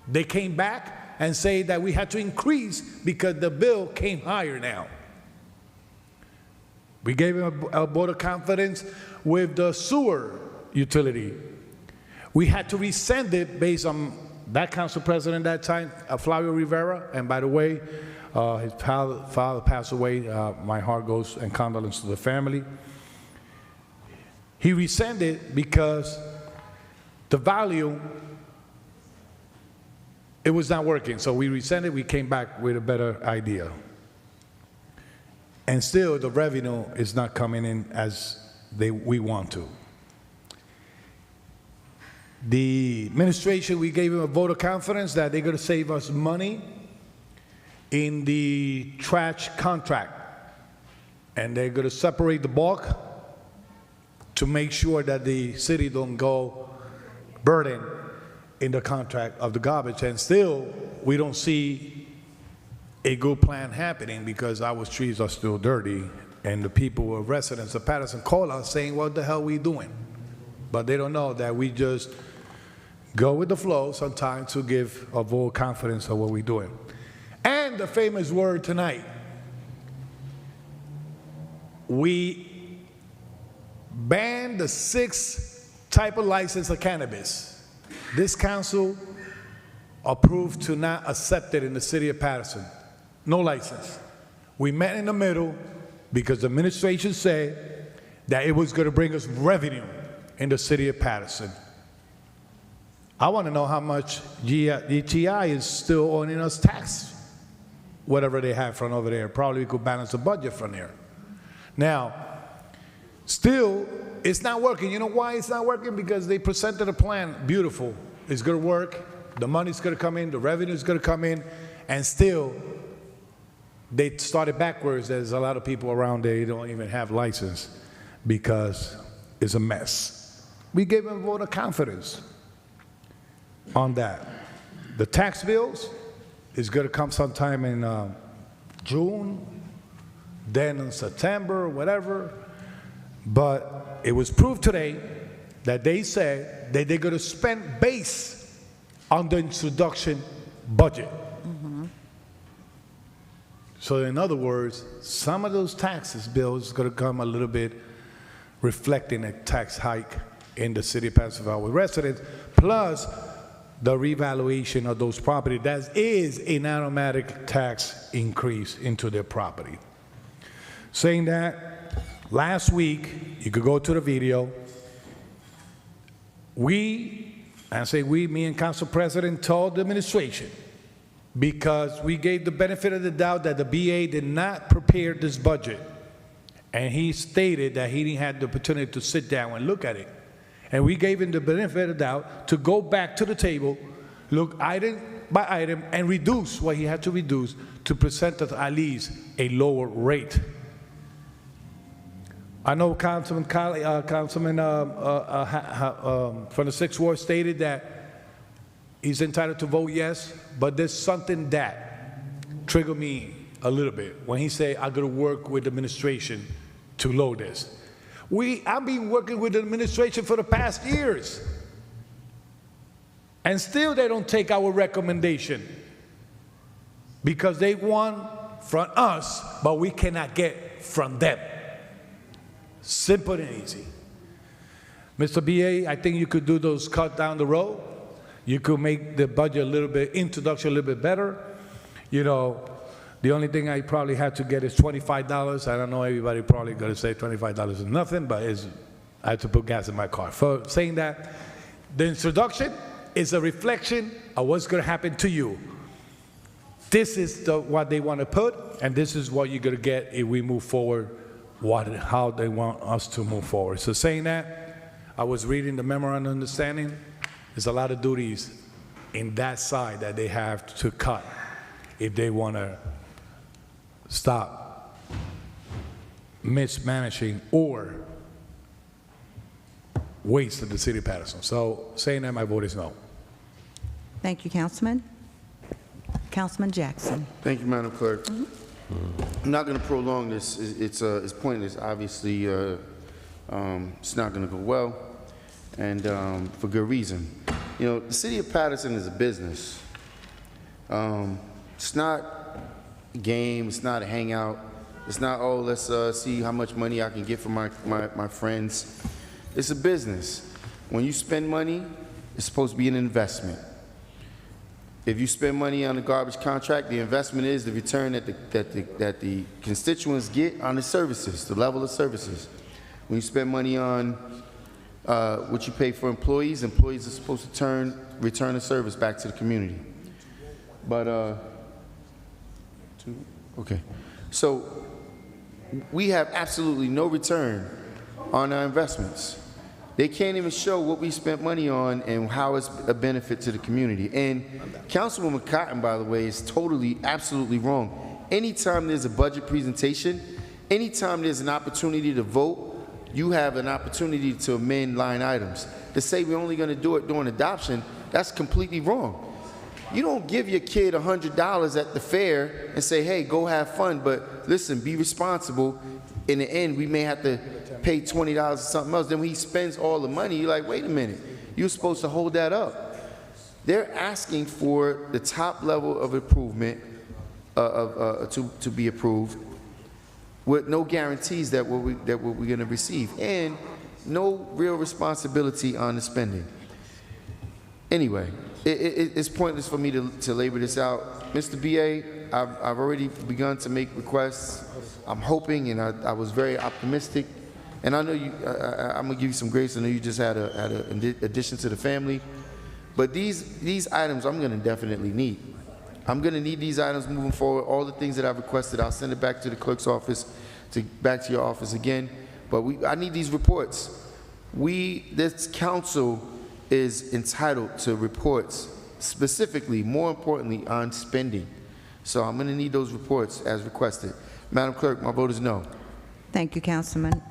They came back and say that we had to increase because the bill came higher now. We gave him a vote of confidence with the sewer utility. We had to rescind it based on that council president at that time, Flavio Rivera, and by the way, his father passed away. My heart goes and condolences to the family. He rescinded because the value, it was not working. So we rescinded, we came back with a better idea. And still, the revenue is not coming in as we want to. The administration, we gave them a vote of confidence that they're going to save us money in the trash contract. And they're going to separate the bulk to make sure that the city don't go burden in the contract of the garbage. And still, we don't see a good plan happening because our streets are still dirty. And the people who are residents of Paterson call us saying, what the hell are we doing? But they don't know that we just go with the flow sometimes to give a vote of confidence of what we're doing. And the famous word tonight, we banned the 6 type of license of cannabis. This council approved to not accept it in the city of Paterson. No license. We met in the middle because the administration said that it was going to bring us revenue in the city of Paterson. I want to know how much GTI is still owing us tax, whatever they have from over there. Probably we could balance the budget from there. Now, still, it's not working. You know why it's not working? Because they presented a plan, beautiful. It's going to work. The money's going to come in. The revenue is going to come in. And still, they started backwards. There's a lot of people around there who don't even have license because it's a mess. We gave them a vote of confidence on that. The tax bills is going to come sometime in June, then in September, whatever. But it was proved today that they said that they're going to spend based on the introduction budget. So in other words, some of those taxes bills are going to come a little bit reflecting a tax hike in the city of Paterson with residents. plus the revaluation of those property. That is an automatic tax increase into their property. Saying that, last week, you could go to the video, me and Council President told the administration, because we gave the benefit of the doubt that the BA did not prepare this budget. And he stated that he didn't have the opportunity to sit down and look at it. And we gave him the benefit of the doubt to go back to the table, look item by item, and reduce what he had to reduce to present us at least a lower rate. I know Councilman from the 6th Ward stated that he's entitled to vote yes, but there's something that triggered me a little bit when he said, I'm going to work with the administration to lower this. I've been working with the administration for the past years, and still they don't take our recommendation because they want from us, but we cannot get from them. Simple and easy. Mr. BA, I think you could do those cuts down the road. You could make the budget a little bit, introduction a little bit better. You know, the only thing I probably had to get is $25. I don't know, everybody probably going to say $25 is nothing, but I have to put gas in my car. For saying that, the introduction is a reflection of what's going to happen to you. This is what they want to put, and this is what you're going to get if we move forward, how they want us to move forward. So saying that, I was reading the memorandum of understanding. There's a lot of duties in that side that they have to cut if they want to stop mismanaging or waste of the city of Paterson. So saying that, my vote is no. Thank you, Councilman. Councilman Jackson. Thank you, Madam Clerk. I'm not going to prolong this. It's pointless. Obviously, it's not going to go well, and for good reason. You know, the city of Paterson is a business. It's not a game. It's not a hangout. It's not, oh, let's see how much money I can get from my friends. It's a business. When you spend money, it's supposed to be an investment. If you spend money on a garbage contract, the investment is the return that the constituents get on the services, the level of services. When you spend money on what you pay for employees, employees are supposed to return the service back to the community. But, okay. So we have absolutely no return on our investments. They can't even show what we spent money on and how it's a benefit to the community. And Councilwoman Cotton, by the way, is totally, absolutely wrong. Anytime there's a budget presentation, anytime there's an opportunity to vote, you have an opportunity to amend line items. To say we're only going to do it during adoption, that's completely wrong. You don't give your kid $100 at the fair and say, hey, go have fun, but listen, be responsible. In the end, we may have to pay $20 or something else. Then when he spends all the money, you're like, wait a minute, you're supposed to hold that up. They're asking for the top level of improvement to be approved with no guarantees that what we're going to receive, and no real responsibility on the spending. Anyway, it's pointless for me to labor this out. Mr. BA, I've already begun to make requests. I'm hoping, and I was very optimistic. And I know you, I'm gonna give you some grace. I know you just had an addition to the family. But these items I'm gonna definitely need. I'm gonna need these items moving forward. All the things that I've requested, I'll send it back to the clerk's office, back to your office again. But I need these reports. This council is entitled to reports, specifically, more importantly, on spending. So I'm gonna need those reports as requested. Madam Clerk, my vote is no. Thank you, Councilman.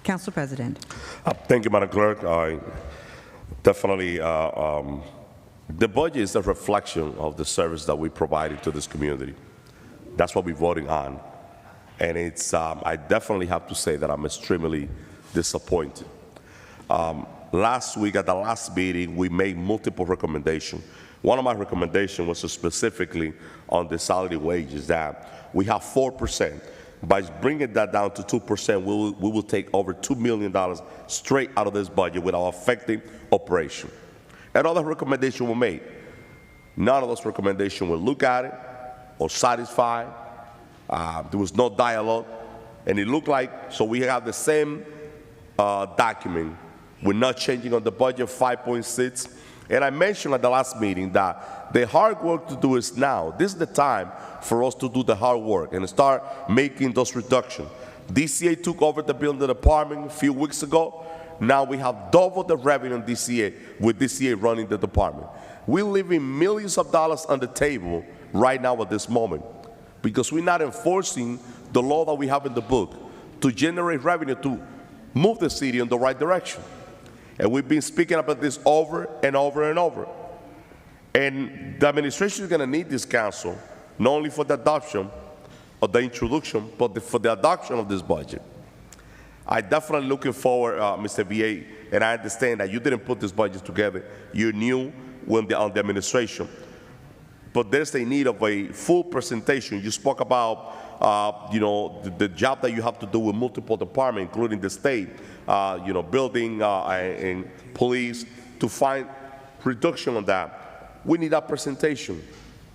Council President. Thank you, Madam Clerk. I definitely, the budget is a reflection of the service that we provided to this community. That's what we're voting on. And it's, I definitely have to say that I'm extremely disappointed. Last week at the last meeting, we made multiple recommendations. One of my recommendations was specifically on the salary wages, that we have 4%. By bringing that down to 2%, we will take over $2 million straight out of this budget without affecting operation. and other recommendations were made. None of those recommendations will look at it or satisfy. There was no dialogue, and it looked like, so we have the same document. We're not changing on the budget 5.6. And I mentioned at the last meeting that the hard work to do is now. This is the time for us to do the hard work and start making those reductions. DCA took over the building department a few weeks ago. Now we have doubled the revenue in DCA with DCA running the department. We're leaving millions of dollars on the table right now at this moment because we're not enforcing the law that we have in the book to generate revenue to move the city in the right direction. And we've been speaking about this over and over and over. And the administration is going to need this council, not only for the adoption or the introduction, but for the adoption of this budget. I definitely looking forward, Mr. VA, and I understand that you didn't put this budget together. You're new on the administration. But there's a need of a full presentation. You spoke about, the job that you have to do with multiple departments, including the state, building and police, to find reduction on that. We need that presentation.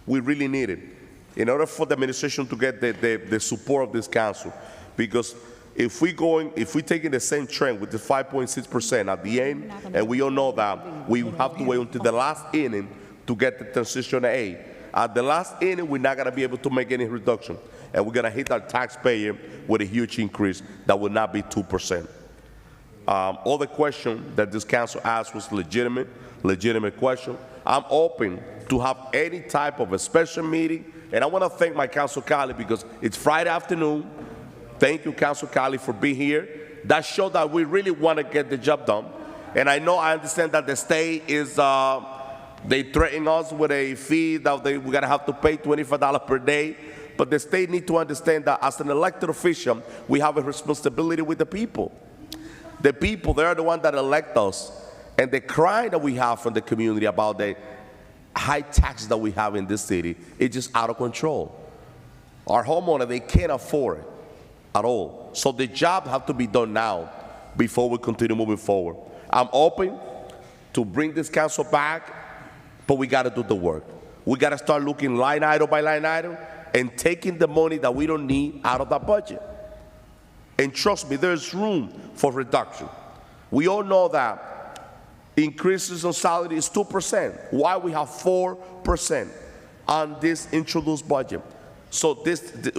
We really need it in order for the administration to get the support of this council. Because if we're taking the same trend with the 5.6% at the end, and we all know that we have to wait until the last inning to get the transition aid. At the last inning, we're not going to be able to make any reduction, and we're going to hit our taxpayer with a huge increase that will not be 2%. All the question that this council asked was legitimate question. I'm open to have any type of a special meeting, and I want to thank my council colleague because it's Friday afternoon. Thank you, Council Cali, for being here. That shows that we really want to get the job done. And I understand that the state is, they threaten us with a fee that we're going to have to pay $25 per day. But the state needs to understand that as an elected official, we have a responsibility with the people. The people, they're the ones that elect us. And the cry that we have from the community about the high taxes that we have in this city is just out of control. Our homeowners, they can't afford it at all. So the job has to be done now before we continue moving forward. I'm open to bring this council back, but we got to do the work. We got to start looking line item by line item and taking the money that we don't need out of that budget. And trust me, there's room for reduction. We all know that increases on salary is 2%. Why we have 4% on this introduced budget? So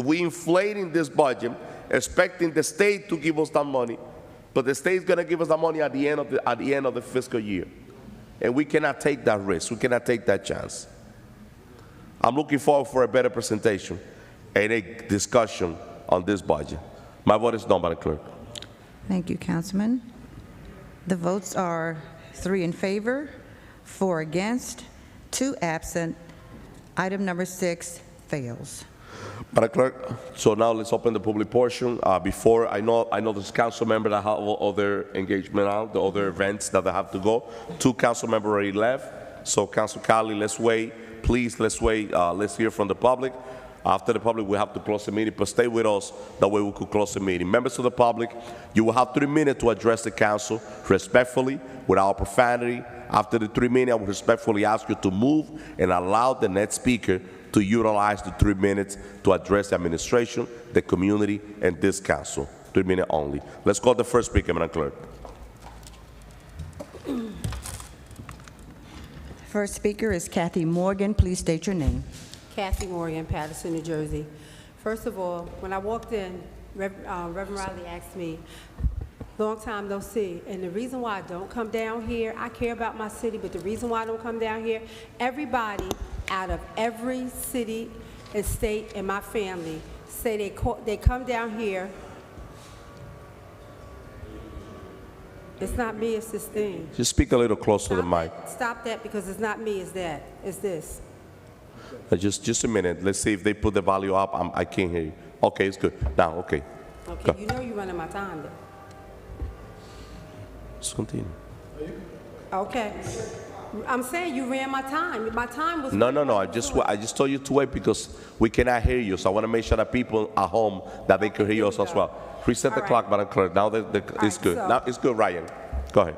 we inflating this budget, expecting the state to give us that money, but the state's going to give us that money at the end of the fiscal year, and we cannot take that risk. We cannot take that chance. I'm looking forward for a better presentation and a discussion on this budget. My vote is no, Madam Clerk. Thank you, Councilman. The votes are 3 in favor, 4 against, 2 absent. Item number 6 fails. Madam Clerk, so now let's open the public portion. Before, I know there's council members that have other engagement out, the other events that they have to go. 2 council members already left. So Council Cali, let's wait. Please, let's wait. Let's hear from the public. After the public, we have to close the meeting, but stay with us. That way we could close the meeting. Members of the public, you will have 3 minutes to address the council respectfully, without profanity. After the 3 minutes, I will respectfully ask you to move and allow the next speaker to utilize the 3 minutes to address the administration, the community, and this council. 3 minutes only. Let's call the first speaker, Madam Clerk. First speaker is Kathy Morgan. Please state your name. Kathy Morgan, Paterson, New Jersey. First of all, when I walked in, Reverend Riley asked me, long time no see, and the reason why I don't come down here, I care about my city, but the reason why I don't come down here, everybody out of every city and state in my family say they come down here. It's not me, it's this thing. Just speak a little closer to the mic. Stop that, because it's not me, it's that. It's this. Just a minute. Let's see if they put the volume up. I can't hear you. Okay, it's good. Now, okay. Okay, Go. you know you're running my time then. Just continue. Okay. I'm saying you ran my time. My time was... No. I just told you to wait because we cannot hear you. So I want to make sure that people at home, that they can hear us as well. Reset the clock, Madam Clerk. Now it's good. So- Now it's good, Ryan. Go ahead.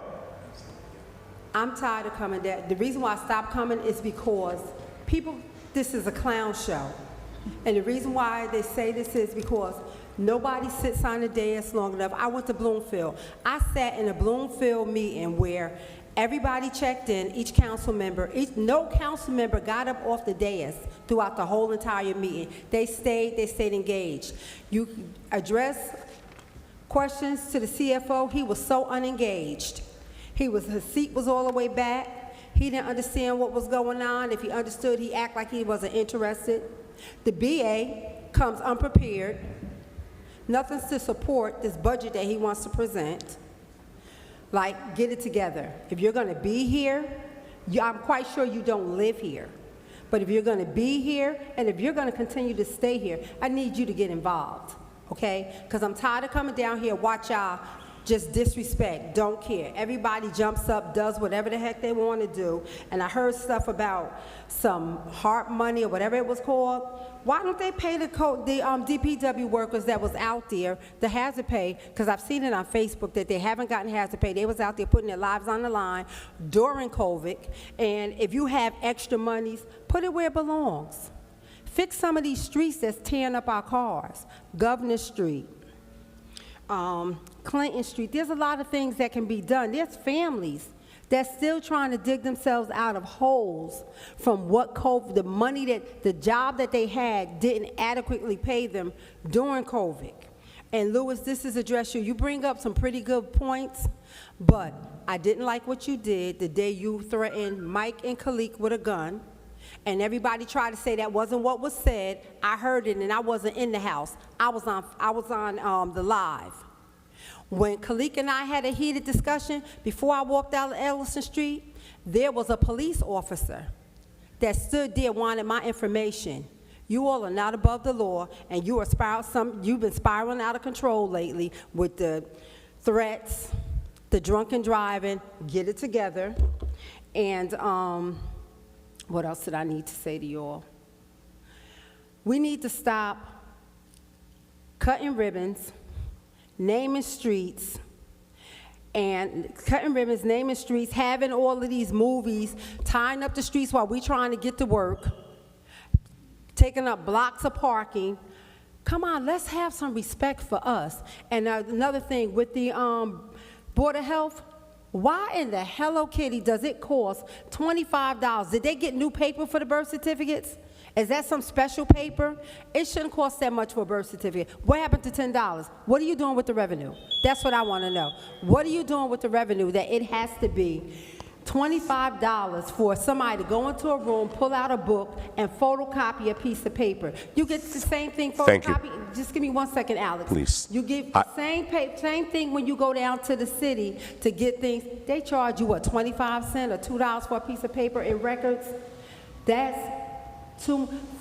I'm tired of coming down. The reason why I stopped coming is because people, this is a clown show. And the reason why they say this is because nobody sits on the dais long enough. I went to Bloomfield. I sat in a Bloomfield meeting where everybody checked in, each council member, no council member got up off the dais throughout the whole entire meeting. They stayed engaged. You address questions to the CFO, he was so unengaged. His seat was all the way back. He didn't understand what was going on. If he understood, he acted like he wasn't interested. The BA comes unprepared. Nothing's to support this budget that he wants to present. Like, get it together. If you're gonna be here, I'm quite sure you don't live here. But if you're gonna be here, and if you're gonna continue to stay here, I need you to get involved, okay? Because I'm tired of coming down here, watch y'all just disrespect, don't care. Everybody jumps up, does whatever the heck they want to do. And I heard stuff about some HARP money or whatever it was called. Why don't they pay the DPW workers that was out there the hazard pay? Because I've seen it on Facebook that they haven't gotten hazard pay. They was out there putting their lives on the line during COVID. And if you have extra monies, put it where it belongs. Fix some of these streets that's tearing up our cars. Governor Street, Clinton Street. There's a lot of things that can be done. There's families that's still trying to dig themselves out of holes from what COVID, the money that, the job that they had didn't adequately pay them during COVID. And Louis, this is addressed you. You bring up some pretty good points, but I didn't like what you did the day you threatened Mike and Khalik with a gun. And everybody tried to say that wasn't what was said. I heard it, and I wasn't in the house. I was on the live. When Khalik and I had a heated discussion, before I walked out of Ellison Street, there was a police officer that stood there wanted my information. You all are not above the law, and you've been spiraling out of control lately with the threats, the drunken driving. Get it together. And what else did I need to say to you all? We need to stop cutting ribbons, naming streets, having all of these movies, tying up the streets while we're trying to get to work, taking up blocks of parking. Come on, let's have some respect for us. And another thing, with the Board of Health, why in the Hello Kitty does it cost $25? Did they get new paper for the birth certificates? Is that some special paper? It shouldn't cost that much for a birth certificate. What happened to $10? What are you doing with the revenue? That's what I want to know. What are you doing with the revenue that it has to be $25 for somebody to go into a room, pull out a book, and photocopy a piece of paper? You get the same thing photocopy. Just give me 1 second, Alex. Please. You get the same thing when you go down to the city to get things. They charge you, what, 25 cents or $2 for a piece of paper in records? That's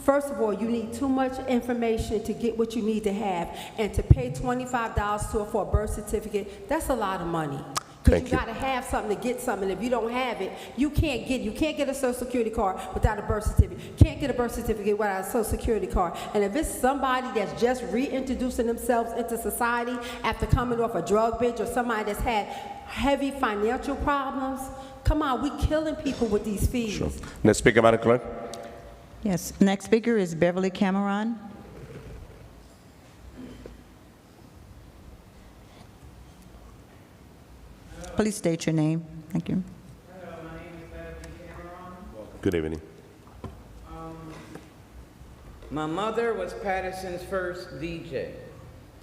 first of all, you need too much information to get what you need to have, and to pay $25 for a birth certificate, that's a lot of money. Because you got to have something to get something. If you don't have it, you can't get a Social Security card without a birth certificate. Can't get a birth certificate without a Social Security card. And if it's somebody that's just reintroducing themselves into society after coming off a drug binge, or somebody that's had heavy financial problems, come on, we killing people with these fees. Sure. Next speaker, Madam Clerk. Yes, next speaker is Beverly Cameron. Please state your name. Thank you. Hello, my name is Beverly Cameron. Good evening. My mother was Paterson's first DJ.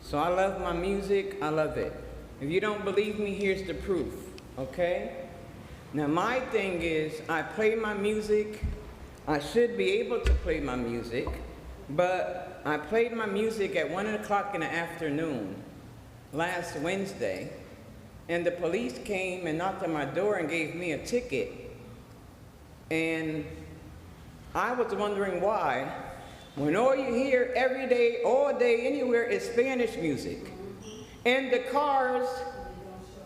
So I love my music, I love it. If you don't believe me, here's the proof, okay? Now my thing is, I play my music, I should be able to play my music, but I played my music at 1 o'clock in the afternoon last Wednesday, and the police came and knocked on my door and gave me a ticket. And I was wondering why, when all you hear every day, all day, anywhere is Spanish music. And the cars,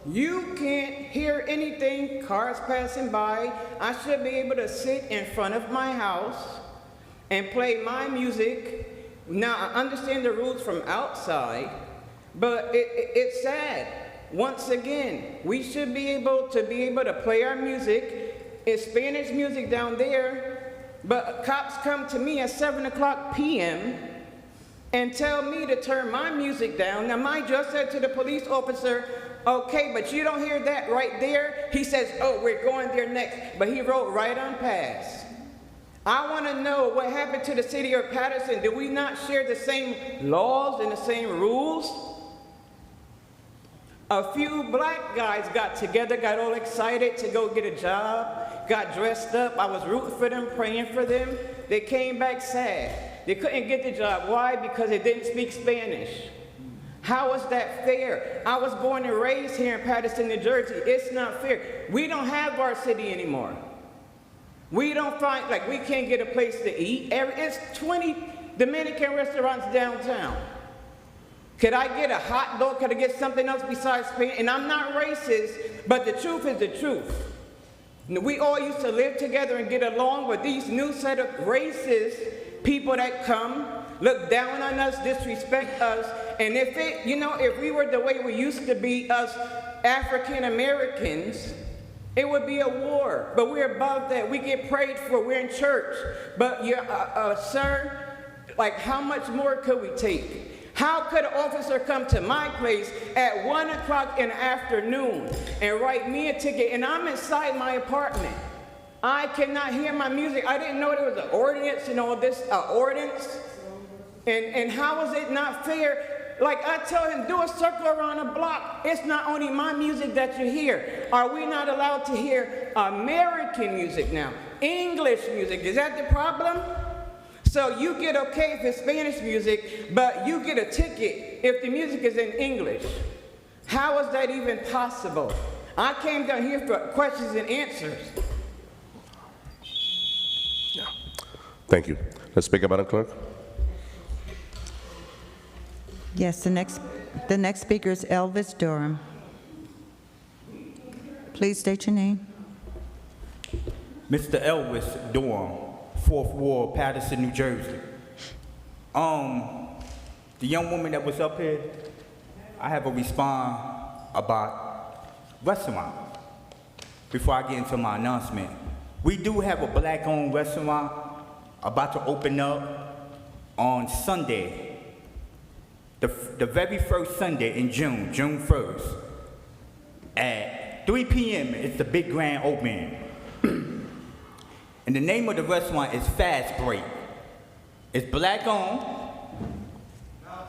you can't hear anything, cars passing by. I should be able to sit in front of my house and play my music. Now, I understand the rules from outside, but it's sad. once again, we should be able to play our music. It's Spanish music down there, but cops come to me at 7 o'clock p.m. and tell me to turn my music down. Now, mind you, I said to the police officer, okay, but you don't hear that right there? He says, oh, we're going there next. But he wrote right on past. I want to know what happened to the city of Paterson. Do we not share the same laws and the same rules? A few black guys got together, got all excited to go get a job, got dressed up. I was rooting for them, praying for them. They came back sad. They couldn't get the job. Why? Because they didn't speak Spanish. How is that fair? I was born and raised here in Paterson, New Jersey. It's not fair. We don't have our city anymore. We don't find, like, we can't get a place to eat. It's 20 Dominican restaurants downtown. Could I get a hot dog? Could I get something else besides Spanish? And I'm not racist, but the truth is the truth. We all used to live together and get along, with these new set of racist people that come, look down on us, disrespect us, and if we were the way we used to be, us African Americans, it would be a war. But we're above that. We get prayed for. We're in church. But sir, like, how much more could we take? How could an officer come to my place at 1 o'clock in the afternoon and write me a ticket, and I'm inside my apartment? I cannot hear my music. I didn't know there was an ordinance and all this, ordinance. And how is it not fair? Like, I tell him, do a circle around a block. It's not only my music that you hear. Are we not allowed to hear American music now? English music, is that the problem? So you get okay if it's Spanish music, but you get a ticket if the music is in English. How is that even possible? I came down here for questions and answers. Yeah. Thank you. Let's speak about it, Clerk. Yes, the next speaker is Elvis Durham. Please state your name. Mr. Elvis Durham, 4th Ward, Paterson, New Jersey. The young woman that was up here, I have a response about restaurant. Before I get into my announcement, we do have a black-owned restaurant about to open up on Sunday. The very first Sunday in June 1st, at 3 p.m., it's the big grand opening. And the name of the restaurant is Fast Break. It's black owned,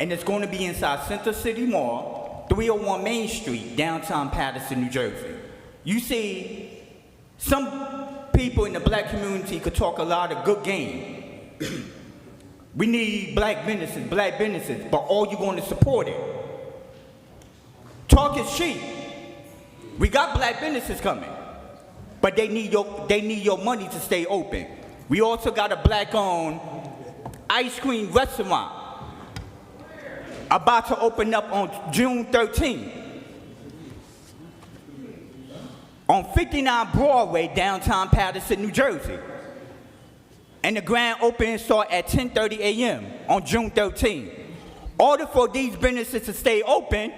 and it's going to be inside Center City Mall, 301 Main Street, downtown Paterson, New Jersey. You see, some people in the black community could talk a lot of good game. We need black businesses, but are you going to support it? Talk is cheap. We got black businesses coming, but they need your money to stay open. We also got a black-owned ice cream restaurant about to open up on June 13th on 59 Broadway, downtown Paterson, New Jersey. And the grand opening start at 10:30 a.m. on June 13th. In order for these businesses to stay open,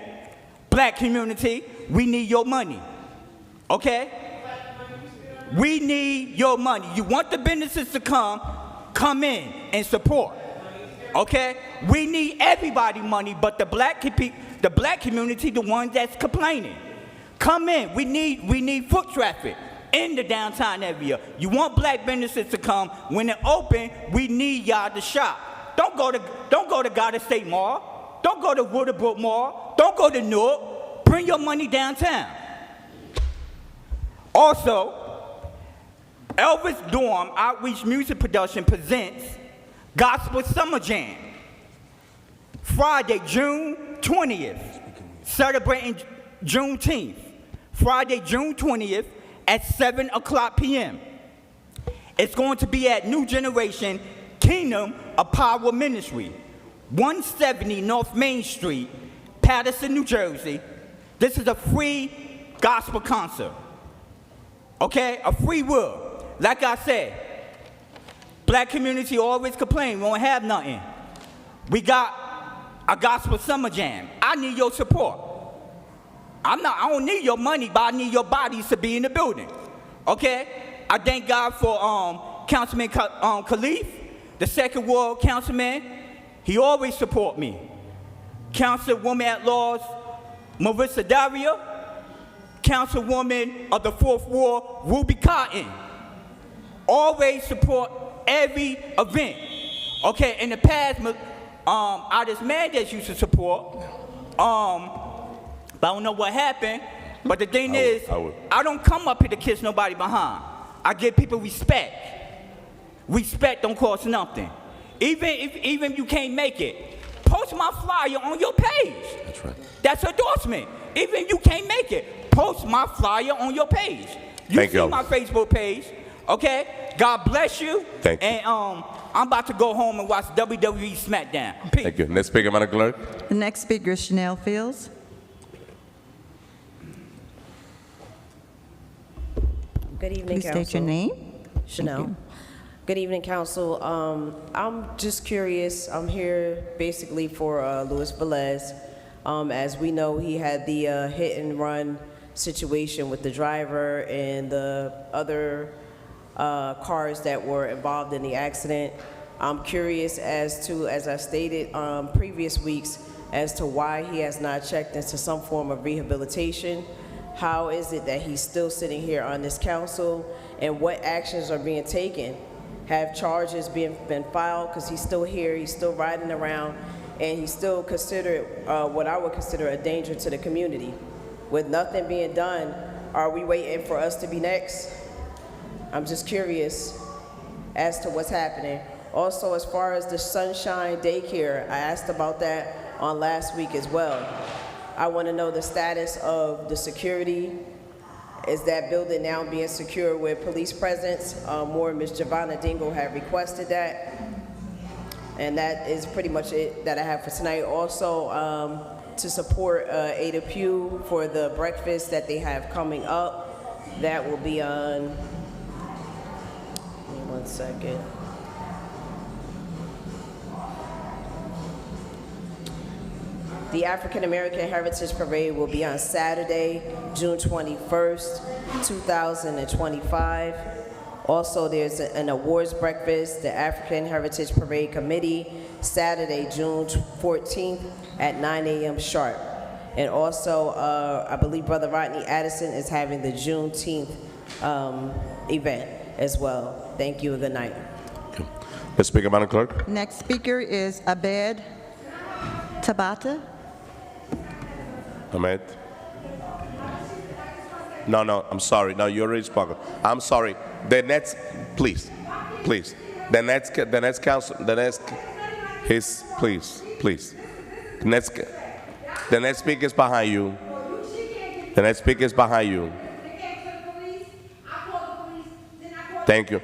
black community, we need your money, okay? We need your money. You want the businesses to come in and support, okay? We need everybody money, but the black community, the ones that's complaining. Come in. We need foot traffic in the downtown area. You want black businesses to come. When it open, we need y'all to shop. Don't go to Garden State Mall. Don't go to Woodbrook Mall. Don't go to Newark. Bring your money downtown. Also, Elvis Durham Outreach Music Production presents Gospel Summer Jam, Friday, June 20th, celebrating Juneteenth. Friday, June 20th, at 7 o'clock p.m. It's going to be at New Generation Kingdom of Power Ministry, 170 North Main Street, Paterson, New Jersey. This is a free gospel concert, okay? A free will. Like I said, black community always complain, we don't have nothing. We got a gospel summer jam. I need your support. I don't need your money, but I need your bodies to be in the building. Okay? I thank God for Councilman Khalif, the second ward councilman. He always support me. Councilwoman at Laws, Marissa Daria, Councilwoman of the 4th Ward, Ruby Cotton. Always support every event. Okay, in the past, Artist Mandate used to support, but I don't know what happened. But the thing is, I don't come up here to kiss nobody behind. I give people respect. Respect don't cost nothing. Even if you can't make it, post my flyer on your page. That's right. That's endorsement. Even if you can't make it, post my flyer on your page. Thank you. See my Facebook page, okay? God bless you. Thank you. And I'm about to go home and watch WWE SmackDown. Peace. Thank you. Next speaker, Madam Clerk. The next speaker is Chanel Fields. Good evening, Please Council. state your name. Chanel. Good evening, Council. I'm just curious. I'm here basically for Luis Velez. As we know, he had the hit and run situation with the driver and the other cars that were involved in the accident. I'm curious as to, as I stated previous weeks, as to why he has not checked into some form of rehabilitation. How is it that he's still sitting here on this council, and what actions are being taken? Have charges been filed? Because he's still here, he's still riding around, and he's still considered what I would consider a danger to the community. With nothing being done, are we waiting for us to be next? I'm just curious as to what's happening. Also, as far as the Sunshine Daycare, I asked about that on last week as well. I want to know the status of the security. Is that building now being secure with police presence? More Ms. Giovanna Dingle had requested that. And that is pretty much it that I have for tonight. Also, to support Ada Pugh for the breakfast that they have coming up. That will be on, give me 1 second. The African American Heritage Parade will be on Saturday, June 21st, 2025. Also, there's an awards breakfast, the African Heritage Parade Committee, Saturday, June 14th at 9 a.m. sharp. And also, I believe Brother Rodney Addison is having the Juneteenth event as well. Thank you and good night. Okay. Next speaker, Madam Clerk. Next speaker is Abed Tabata. Ahmed? No, I'm sorry. No, you already spoke. I'm sorry. The next, please. The next council, please. The next speaker is behind you. The next speaker is behind you. Thank you.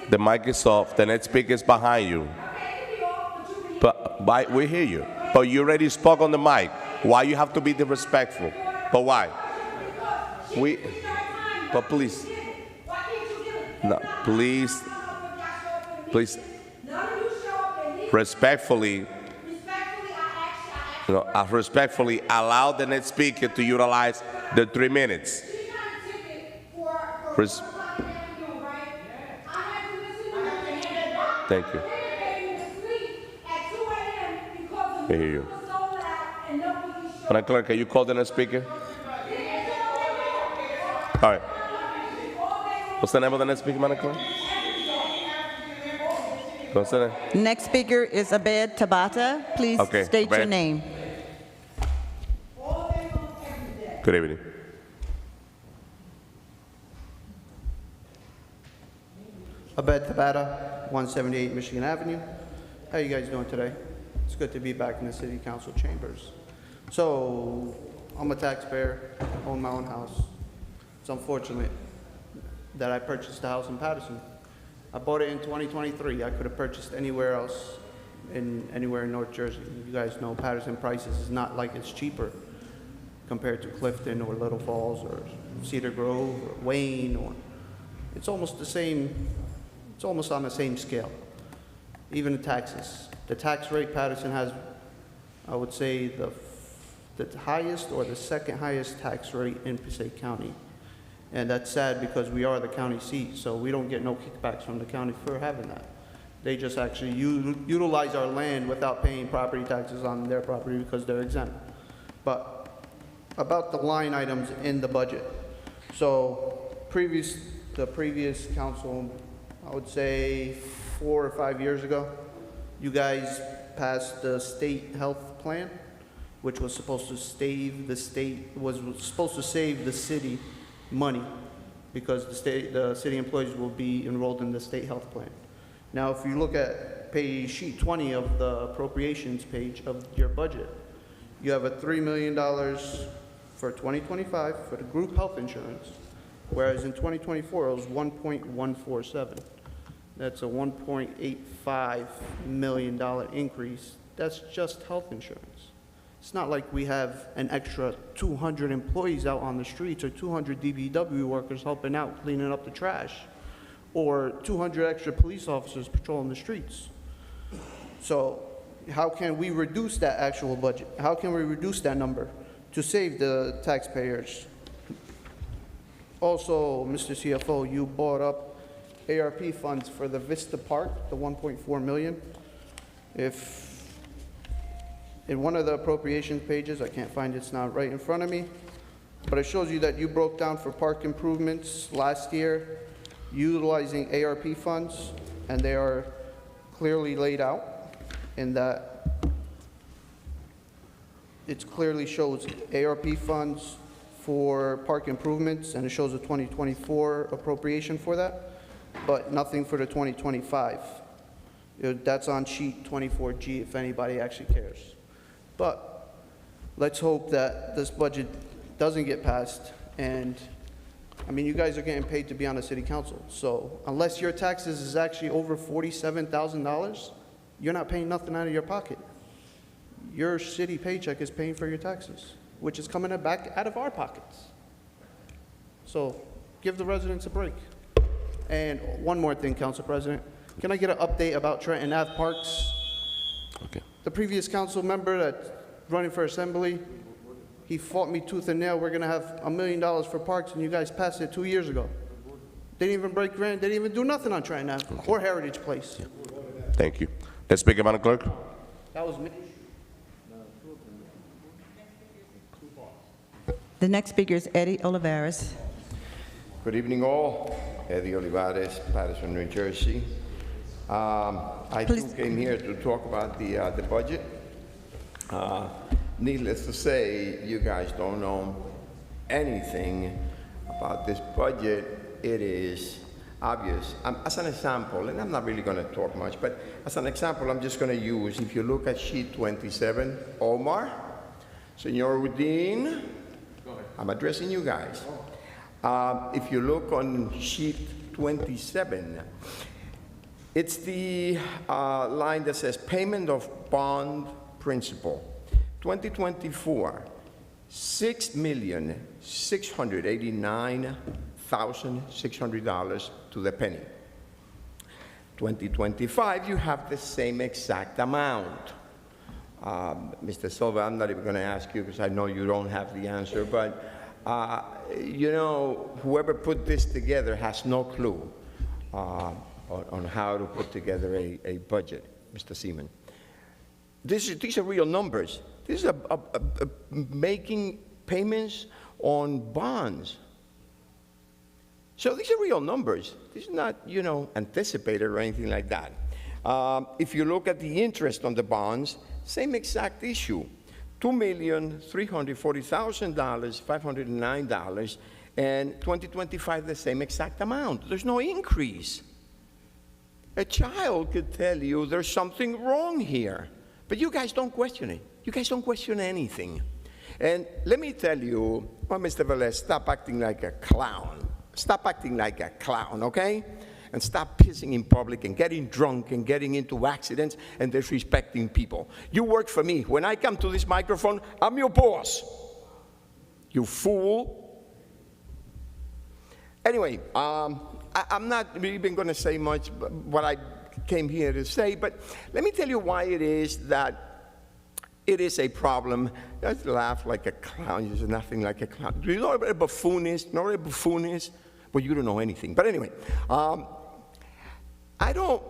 The mic is off. The next speaker is behind you. But we hear you. But you already spoke on the mic. Why you have to be disrespectful? But why? But please. No, please. Respectfully. Respectfully allow the next speaker to utilize the 3 minutes. Thank you. I hear you. Madam Clerk, can you call the next speaker? All right. What's the name of the next speaker, Madam Clerk? What's the name? Next speaker is Abed Tabata. Please state your name. Good evening. Abed Tabata, 178 Michigan Avenue. How are you guys doing today? It's good to be back in the City Council chambers. So, I'm a taxpayer, own my own house. It's unfortunate that I purchased a house in Paterson. I bought it in 2023. I could have purchased anywhere else, anywhere in North Jersey. You guys know Paterson prices is not like it's cheaper compared to Clifton or Little Falls or Cedar Grove or Wayne, or it's almost the same. It's almost on the same scale. Even the taxes. The tax rate Paterson has I would say the highest or the second highest tax rate in Passaic County. And that's sad because we are the county seat, so we don't get no kickbacks from the county for having that. They just actually utilize our land without paying property taxes on their property because they're exempt. But about the line items in the budget. So the previous council, I would say 4 or 5 years ago, you guys passed the state health plan, which was supposed to save the city money because the city employees will be enrolled in the state health plan. Now, if you look at sheet 20 of the appropriations page of your budget, you have a $3 million for 2025 for the group health insurance, whereas in 2024 it was 1.147. That's a $1.85 million increase. That's just health insurance. It's not like we have an extra 200 employees out on the streets or 200 DPW workers helping out cleaning up the trash or 200 extra police officers patrolling the streets. So how can we reduce that actual budget? How can we reduce that number to save the taxpayers? Also, Mr. CFO, you brought up ARP funds for the Vista Park, the 1.4 million. If in one of the appropriations pages, I can't find it's not right in front of me, but it shows you that you broke down for park improvements last year utilizing ARP funds, and they are clearly laid out in that it clearly shows ARP funds for park improvements, and it shows a 2024 appropriation for that, but nothing for the 2025. That's on sheet 24G if anybody actually cares. But let's hope that this budget doesn't get passed. And I mean, you guys are getting paid to be on the city council. So unless your taxes is actually over $47,000, you're not paying nothing out of your pocket. Your city paycheck is paying for your taxes, which is coming back out of our pockets. So give the residents a break. And one more thing, Council President. Can I get an update about Trenton Ave Parks? Okay. The previous council member that's running for assembly, he fought me tooth and nail. We're going to have $1 million for parks, and you guys passed it 2 years ago. They didn't even break grant. They didn't even do nothing on Trenton Ave or Heritage Place. Yeah. Thank you. Let's speak, Madam Clerk. That was me. The next speaker is Eddie Olivares. Good evening, all. Eddie Olivares, Paterson, New Jersey. I too came here to talk about the budget. Needless to say, you guys don't know anything about this budget. It is obvious. As an example, and I'm not really going to talk much, but as an example, I'm just going to use, if you look at sheet 27, Omar, Senor Udine, I'm addressing you guys. If you look on sheet 27, it's the line that says payment of bond principal. 2024, $6,689,600 to the penny. 2025, you have the same exact amount. Mr. Silva, I'm not even going to ask you because I know you don't have the answer, but you know, whoever put this together has no clue on how to put together a budget, Mr. Seaman. These are real numbers. This is making payments on bonds. So these are real numbers. This is not, you know, anticipated or anything like that. If you look at the interest on the bonds, same exact issue. $2,340,509, and 2025 the same exact amount. There's no increase. A child could tell you there's something wrong here, but you guys don't question it. You guys don't question anything. And let me tell you, well, Mr. Velez, stop acting like a clown. Stop acting like a clown, okay? And stop pissing in public and getting drunk and getting into accidents and disrespecting people. You work for me. When I come to this microphone, I'm your boss. You fool. Anyway, I'm not even going to say much what I came here to say, but let me tell you why it is that It is a problem. Don't laugh like a clown. There's nothing like a clown. Do you know what a buffoon is? Know what a buffoon is? Well, you don't know anything. But anyway, I don't,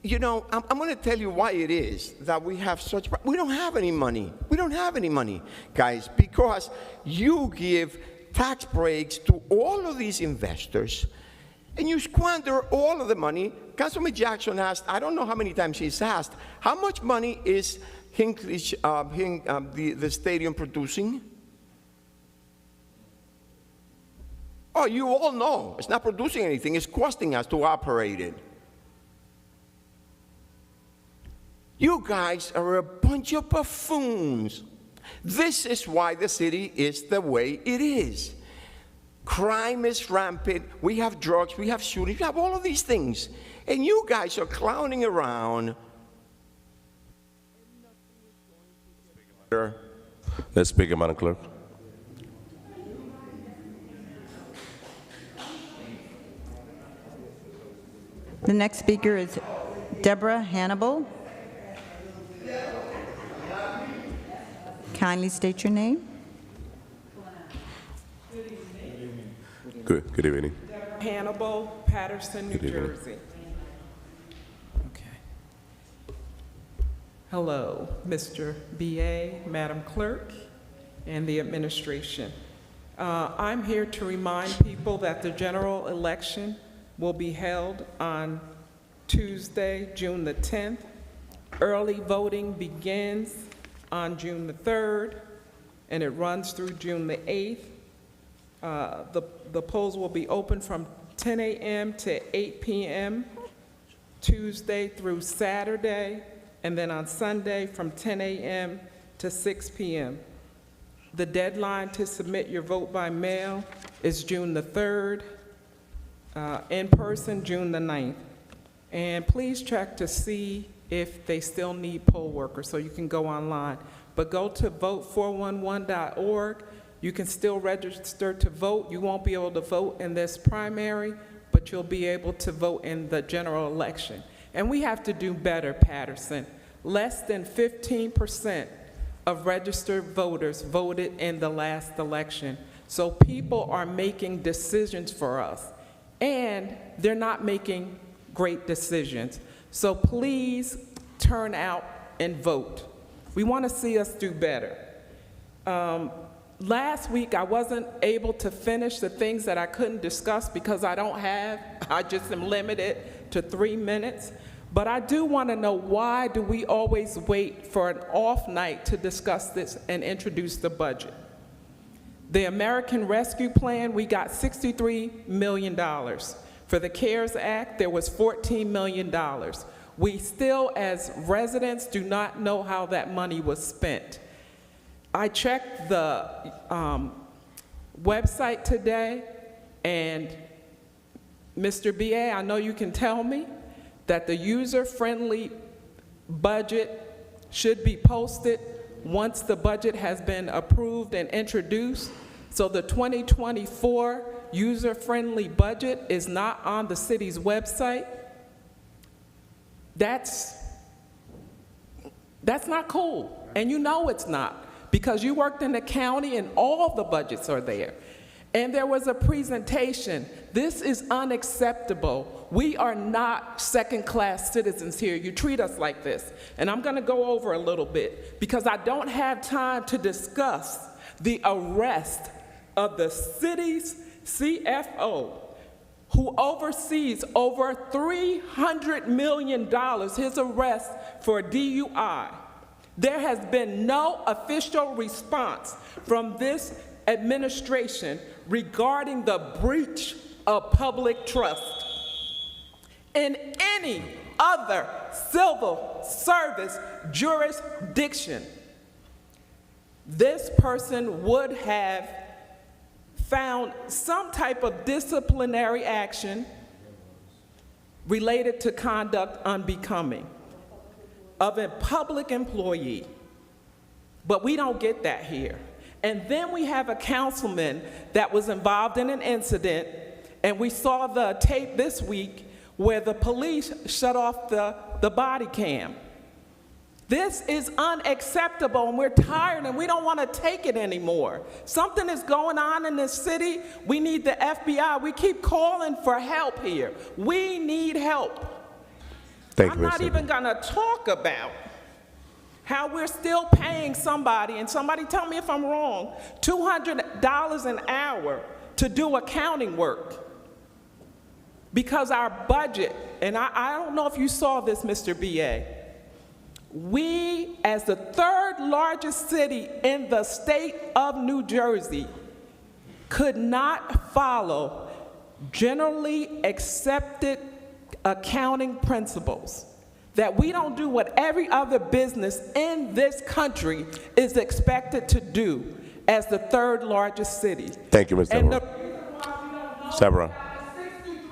you know, I'm going to tell you why it is that we have such, we don't have any money. We don't have any money, guys, because you give tax breaks to all of these investors, and you squander all of the money. Councilman Jackson asked, I don't know how many times he's asked, how much money is the stadium producing? Oh, you all know. It's not producing anything. It's costing us to operate it. You guys are a bunch of buffoons. This is why the city is the way it is. Crime is rampant. We have drugs. We have shootings. We have all of these things. And you guys are clowning around. Let's speak, Madam Clerk. The next speaker is Deborah Hannibal. Kindly state your name. Good evening. Hannibal, Paterson, New Jersey. Okay. Hello, Mr. BA, Madam Clerk, and the administration. I'm here to remind people that the general election will be held on Tuesday, June the 10th. Early voting begins on June the 3rd, and it runs through June the 8th. The polls will be open from 10 a.m. to 8 p.m. Tuesday through Saturday, and then on Sunday from 10 a.m. to 6 p.m. The deadline to submit your vote by mail is June the 3rd, in person June the 9th. And please check to see if they still need poll workers, so you can go online. But go to vote411.org. You can still register to vote. You won't be able to vote in this primary, but you'll be able to vote in the general election. And we have to do better, Paterson. Less than 15% of registered voters voted in the last election. So people are making decisions for us, and they're not making great decisions. So please turn out and vote. We want to see us do better. Last week, I wasn't able to finish the things that I couldn't discuss because I just am limited to 3 minutes. But I do want to know, why do we always wait for an off night to discuss this and introduce the budget? The American Rescue Plan, we got $63 million. For the CARES Act, there was $14 million. We still, as residents, do not know how that money was spent. I checked the website today, and Mr. BA, I know you can tell me that the user-friendly budget should be posted once the budget has been approved and introduced. So the 2024 user-friendly budget is not on the city's website. That's not cool, and you know it's not, because you worked in the county and all the budgets are there. And there was a presentation. This is unacceptable. We are not second-class citizens here. You treat us like this. And I'm going to go over a little bit because I don't have time to discuss the arrest of the city's CFO, who oversees over $300 million, his arrest for DUI. There has been no official response from this administration regarding the breach of public trust. In any other civil service jurisdiction, this person would have found some type of disciplinary action related to conduct unbecoming of a public employee. But we don't get that here. And then we have a councilman that was involved in an incident, and we saw the tape this week where the police shut off the body cam. This is unacceptable, and we're tired, and we don't want to take it anymore. Something is going on in this city. We need the FBI. We keep calling for help here. We need help. Thank you, I'm not even going to talk about how we're still paying somebody, and somebody tell me if I'm wrong, $200 an hour to do accounting work. Because our budget, and I don't know if you saw this, Mr. BA, we, as the third largest city in the state of New Jersey, could not follow generally accepted accounting principles. That we don't do what every other business in this country is expected to do as the third largest city. Thank you, Ms. Deborah. Deborah.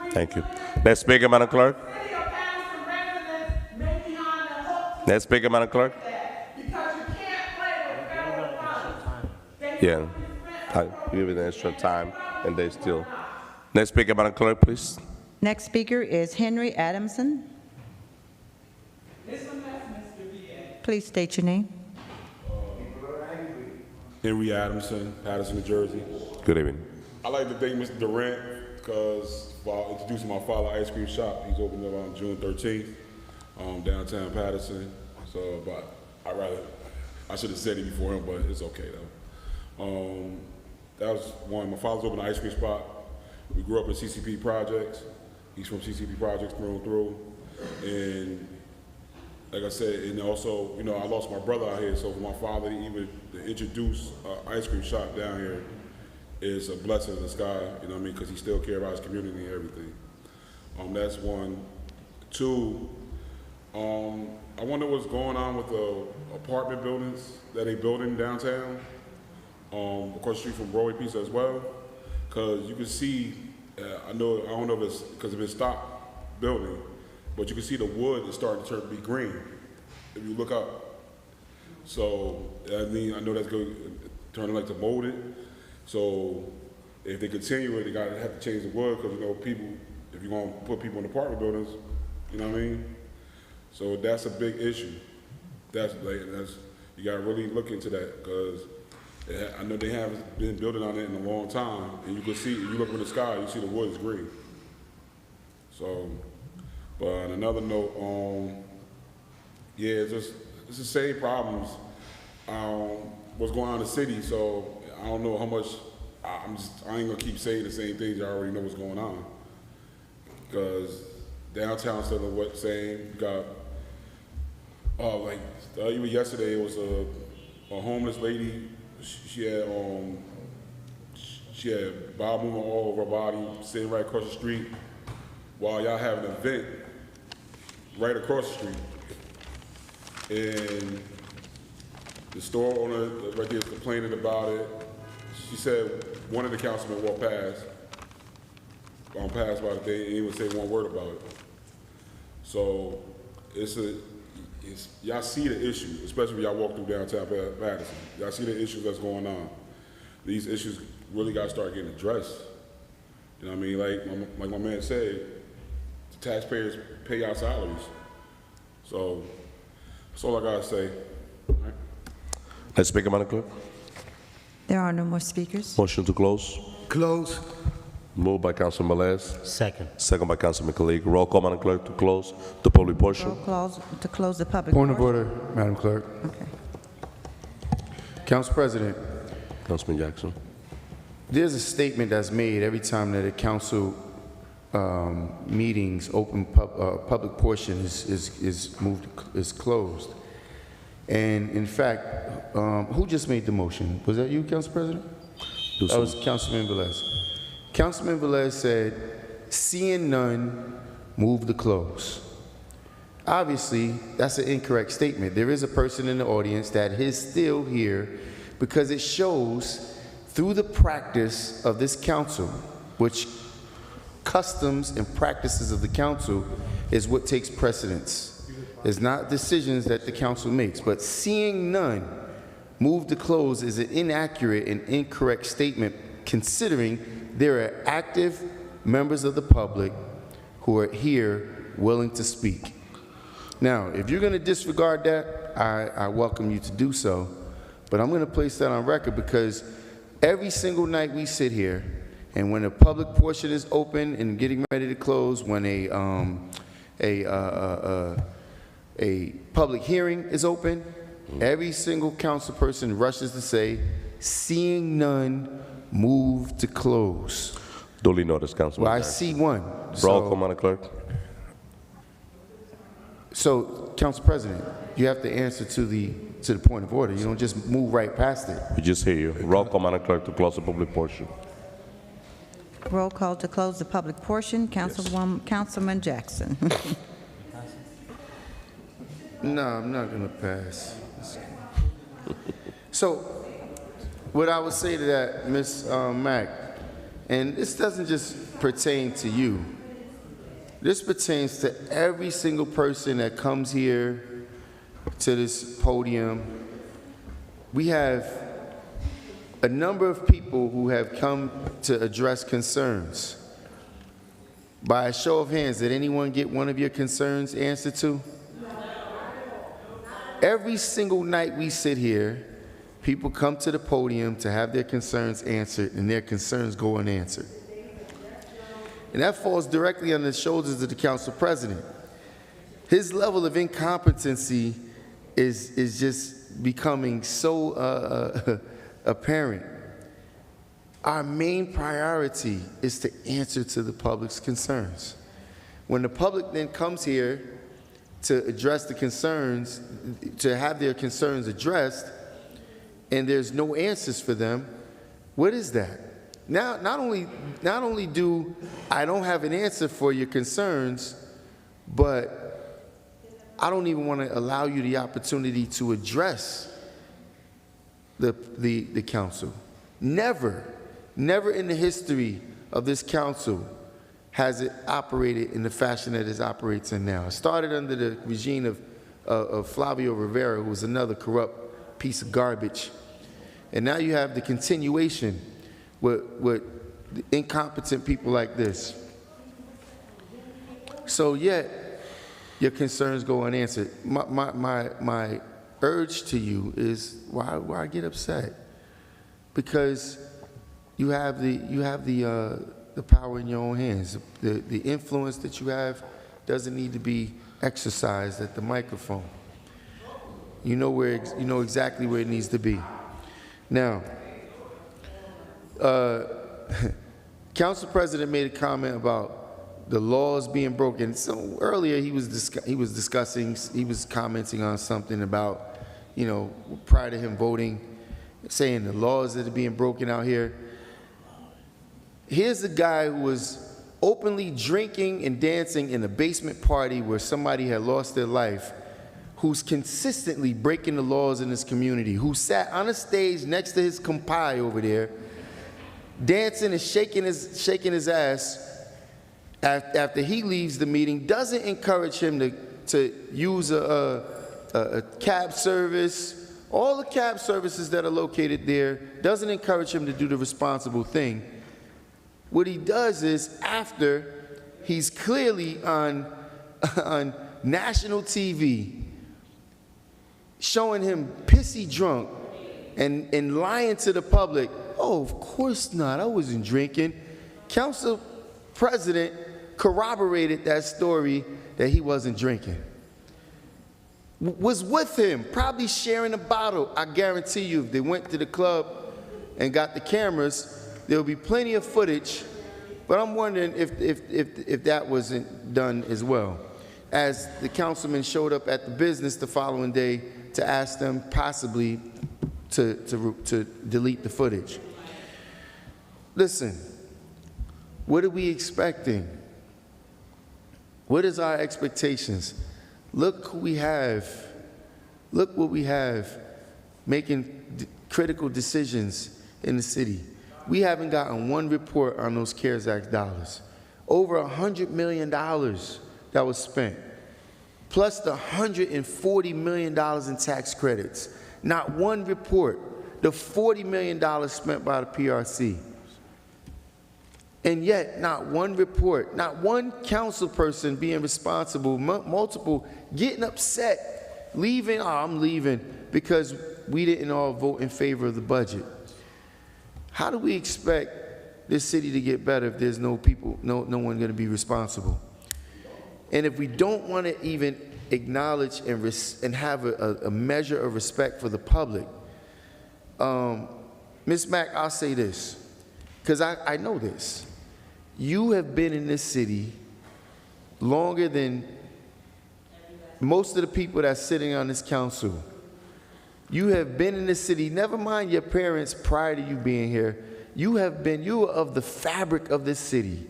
Thank you. Next speaker, Madam Clerk. Next speaker, Madam Clerk. Yeah, I give it extra time, and they still. Next speaker, Madam Clerk, please. Next speaker is Henry Adamson. Please state your name. Henry Adamson, Paterson, New Jersey. Good evening. I'd like to thank Mr. Durant because while introducing my father ice cream shop, he's opened up on June 13th, downtown Paterson. So, but I should have said it before him, but it's okay though. That was one. My father's opened an ice cream spot. We grew up in CCP projects. He's from CCP projects through and through. And like I said, and also, you know, I lost my brother out here, so for my father even to introduce an ice cream shop down here is a blessing in the sky, you know what I mean, because he still cares about his community and everything. That's one. Two, I wonder what's going on with the apartment buildings that they building downtown, across the street from Broadway Pizza as well, because you can see, I don't know if it's because of his stock building, but you can see the wood is starting to be green if you look up. So, I mean, I know that's going to turn like to molded. So, if they continue it, they got to have to change the wood because, you know, people, if you're going to put people in apartment buildings, you know what I mean? So, that's a big issue. You got to really look into that because I know they haven't been building on it in a long time. And you can see, if you look in the sky, you see the wood is green. So, but on another note, yeah, it's the same problems. What's going on in the city, so I don't know how much. I ain't gonna keep saying the same things. I already know what's going on. Because downtown still the same. You got like even yesterday it was a homeless lady. She had bowel movement all over her body, sitting right across the street, while y'all having an event right across the street. And the store owner right there was complaining about it. She said one of the councilmen walked past by the day and didn't even say one word about it. So y'all see the issue, especially when y'all walk through downtown Paterson. Y'all see the issues that's going on. These issues really got to start getting addressed. You know what I mean? Like my man said, the taxpayers pay our salaries. So that's all I got to say. All right. Next speaker, Madam Clerk. There are no more speakers. Motion to close. Close. Moved by Councilman Velez. Second. Second by Councilman Kalik. Roll call, Madam Clerk, to close the public portion. To close the public Point of portion. order, Madam Clerk. Okay. Council President, Councilman Jackson. there's a statement that's made every time that a council meetings, open public portion is closed. And in fact, who just made the motion? Was that you, Council President? That was Councilman Velez. Councilman Velez said, seeing none, move to close. Obviously, that's an incorrect statement. There is a person in the audience that is still here because it shows through the practice of this council, which customs and practices of the council is what takes precedence. It's not decisions that the council makes, but seeing none, move to close is an inaccurate and incorrect statement considering there are active members of the public who are here willing to speak. Now, if you're going to disregard that, I welcome you to do so, but I'm going to place that on record because every single night we sit here, and when the public portion is open and getting ready to close, when a public hearing is open, every single council person rushes to say, seeing none, move to close. Duly noticed, Councilman. Well, I see one. Roll call, Madam Clerk. So, Council President, you have to answer to the point of order. You don't just move right past it. We just hear you. Roll call, Madam Clerk, to close the public portion. Roll call to close the public portion. Councilman Jackson. No, I'm not going to pass. So, what I would say to that, Ms. Mack, and this doesn't just pertain to you. This pertains to every single person that comes here to this podium. We have a number of people who have come to address concerns. By a show of hands, did anyone get one of your concerns answered to? Every single night we sit here, people come to the podium to have their concerns answered, and their concerns go unanswered. And that falls directly on the shoulders of the council president. His level of incompetency is just becoming so apparent. Our main priority is to answer to the public's concerns. When the public then comes here to address the concerns, to have their concerns addressed, and there's no answers for them, what is that? Now, not only do I don't have an answer for your concerns, but I don't even want to allow you the opportunity to address the council. Never in the history of this council has it operated in the fashion that it operates in now. It started under the regime of Flavio Rivera, who was another corrupt piece of garbage. And now you have the continuation with incompetent people like this. So yet, your concerns go unanswered. My urge to you is why get upset? Because you have the power in your own hands. The influence that you have doesn't need to be exercised at the microphone. You know exactly where it needs to be. Now, Council President made a comment about the laws being broken. So earlier he was commenting on something about, prior to him voting, saying the laws that are being broken out here. Here's a guy who was openly drinking and dancing in a basement party where somebody had lost their life, who's consistently breaking the laws in his community, who sat on a stage next to his compai over there, dancing and shaking his ass after he leaves the meeting, doesn't encourage him to use a cab service, all the cab services that are located there, doesn't encourage him to do the responsible thing. What he does is, after he's clearly on national TV, showing him pissy drunk and lying to the public, oh, of course not, I wasn't drinking. Council President corroborated that story that he wasn't drinking. Was with him, probably sharing a bottle. I guarantee you, if they went to the club and got the cameras, there'll be plenty of footage, but I'm wondering if that wasn't done as well. As the councilman showed up at the business the following day to ask them possibly to delete the footage. Listen, what are we expecting? What is our expectations? Look who we have. Look what we have making critical decisions in the city. We haven't gotten one report on those CARES Act dollars. Over $100 million that was spent, plus the $140 million in tax credits. Not one report. The $40 million spent by the PRC. And yet, not one report, not one council person being responsible, multiple getting upset, leaving, oh, I'm leaving, because we didn't all vote in favor of the budget. How do we expect this city to get better if there's no one going to be responsible? And if we don't want to even acknowledge and have a measure of respect for the public, Ms. Mack, I'll say this, because I know this. You have been in this city longer than most of the people that's sitting on this council. You have been in this city, never mind your parents prior to you being here. You are of the fabric of this city.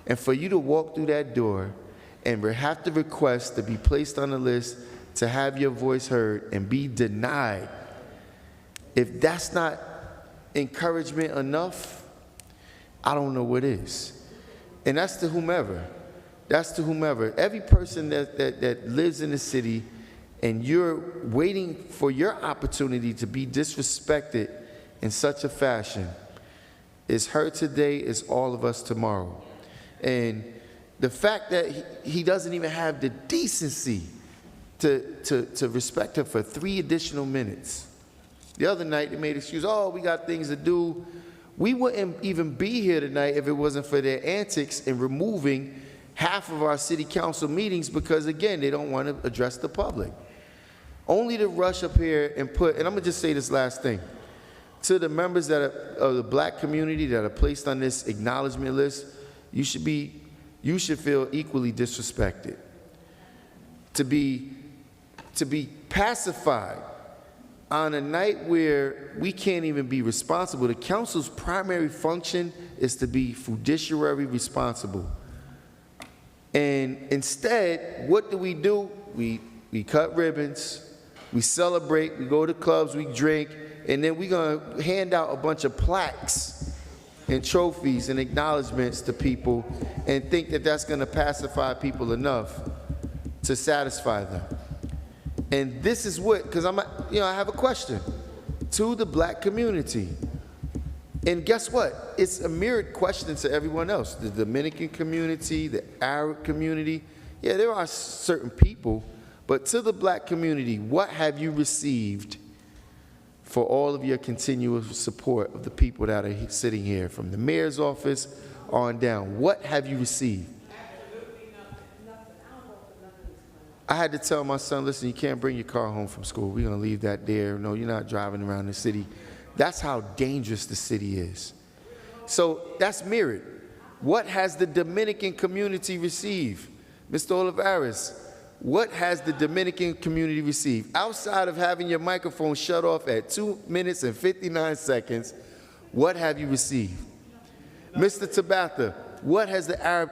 And for you to walk through that door and have to request to be placed on the list, to have your voice heard, and be denied, if that's not encouragement enough, I don't know what is. And that's to whomever. That's to whomever. Every person that lives in the city and you're waiting for your opportunity to be disrespected in such a fashion, is her today, is all of us tomorrow. And the fact that he doesn't even have the decency to respect her for 3 additional minutes. The other night they made excuse, oh, we got things to do. We wouldn't even be here tonight if it wasn't for their antics in removing half of our city council meetings because, again, they don't want to address the public. Only to rush up here and and I'm going to just say this last thing. To the members of the black community that are placed on this acknowledgement list, you should feel equally disrespected. To be pacified on a night where we can't even be responsible. The council's primary function is to be fiduciary responsible. And instead, what do? We cut ribbons, we celebrate, we go to clubs, we drink, and then we're gonna hand out a bunch of plaques and trophies and acknowledgments to people and think that that's gonna pacify people enough to satisfy them. And this is what, because I have a question to the black community. And guess what? It's a mirrored question to everyone else. The Dominican community, the Arab community. Yeah, there are certain people, but to the black community, what have you received for all of your continuous support of the people that are sitting here, from the mayor's office on down? What have you received? I had to tell my son, listen, you can't bring your car home from school. We're going to leave that there. No, you're not driving around the city. That's how dangerous the city is. So that's mirrored. What has the Dominican community received? Mr. Olivares, what has the Dominican community received? Outside of having your microphone shut off at 2 minutes and 59 seconds, what have you received? Mr. Tabitha, what has the Arab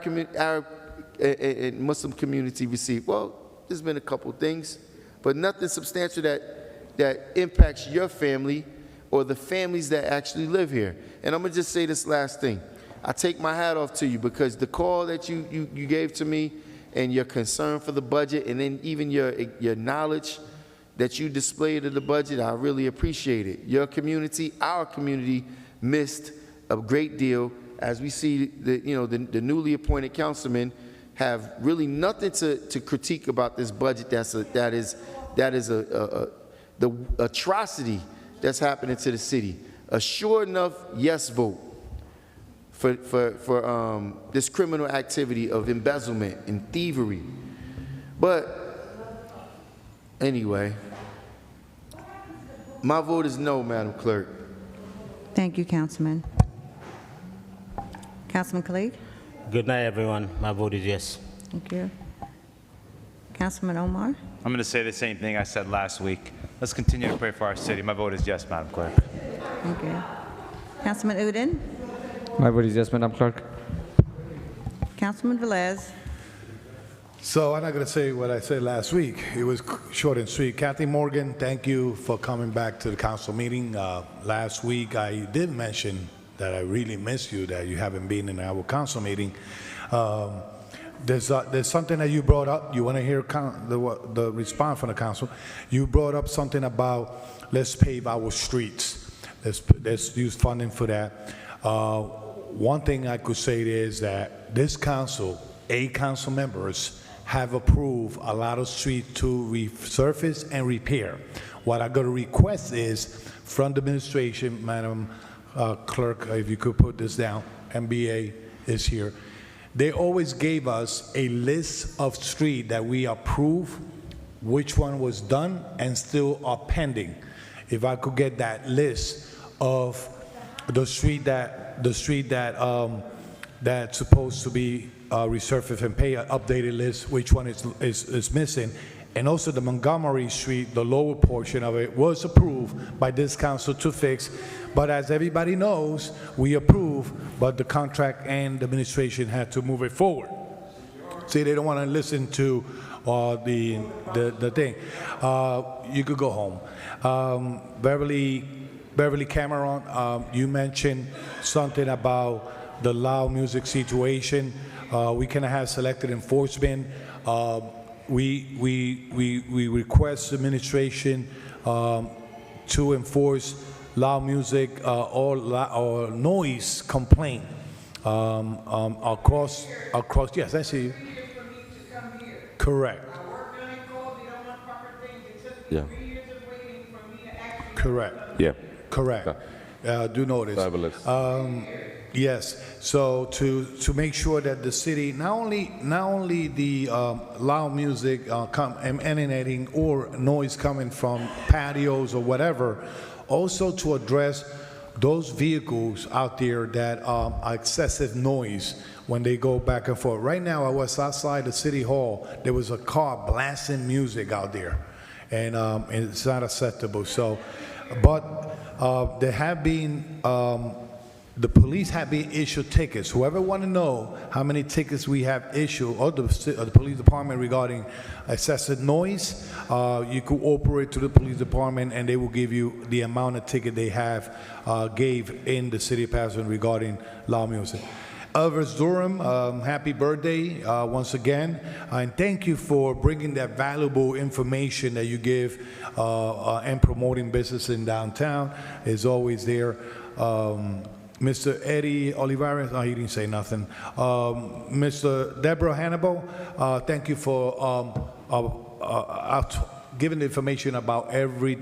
and Muslim community received? Well, there's been a couple things, but nothing substantial that impacts your family or the families that actually live here. And I'm gonna just say this last thing. I take my hat off to you because the call that you gave to me and your concern for the budget, and then even your knowledge that you displayed of the budget, I really appreciate it. Your community, our community, missed a great deal, as we see the newly appointed councilmen have really nothing to critique about this budget. That is the atrocity that's happening to the city. A sure enough yes vote for this criminal activity of embezzlement and thievery. But anyway, my vote is no, Madam Clerk. Thank you, Councilman. Councilman Khalid? Good night, everyone. My vote is yes. Thank you. Councilman Omar? I'm going to say the same thing I said last week. Let's continue to pray for our city. My vote is yes, Madam Clerk. Thank you. Councilman Udine? My vote is yes, Madam Clerk. Councilman Velez? So I'm not going to say what I said last week. It was short and sweet. Kathy Morgan, thank you for coming back to the council meeting. Last week I did mention that I really miss you, that you haven't been in our council meeting. There's something that you brought up. You want to hear the response from the council. You brought up something about let's pave our streets. Let's use funding for that. one thing I could say is that this council, 8 council members, have approved a lot of streets to resurface and repair. What I'm going to request is from the administration, Madam Clerk, if you could put this down, MBA is here. They always gave us a list of streets that we approve, which one was done and still are pending. If I could get that list of the street that's supposed to be resurfaced and pay an updated list, which one is missing. And also the Montgomery Street, the lower portion of it was approved by this council to fix. But as everybody knows, we approve, but the contract and the administration had to move it forward. See, they don't want to listen to the thing. You could go home. Beverly Cameron, you mentioned something about the loud music situation. We cannot have selected enforcement. We request administration to enforce loud music or noise complaint across. Yes, I see you. Correct. Yeah. Correct. Yeah. Correct. Do notice. Fabulous. Yes. So to make sure that the city not only the loud music emanating or noise coming from patios or whatever, also to address those vehicles out there that are excessive noise when they go back and forth. Right now, I was outside the city hall. There was a car blasting music out there, and it's not acceptable. So, but there have been. The police have been issued tickets. Whoever want to know how many tickets we have issued, or the police department regarding excessive noise, you could operate to the police department and they will give you the amount of ticket they have gave in the city of Paterson regarding loud music. Elvis Durham, happy birthday once again, and thank you for bringing that valuable information that you give and promoting business in downtown. It's always there. Mr. Eddie Olivares, he didn't say nothing. Mr. Deborah Hannibal, thank you for giving the information about every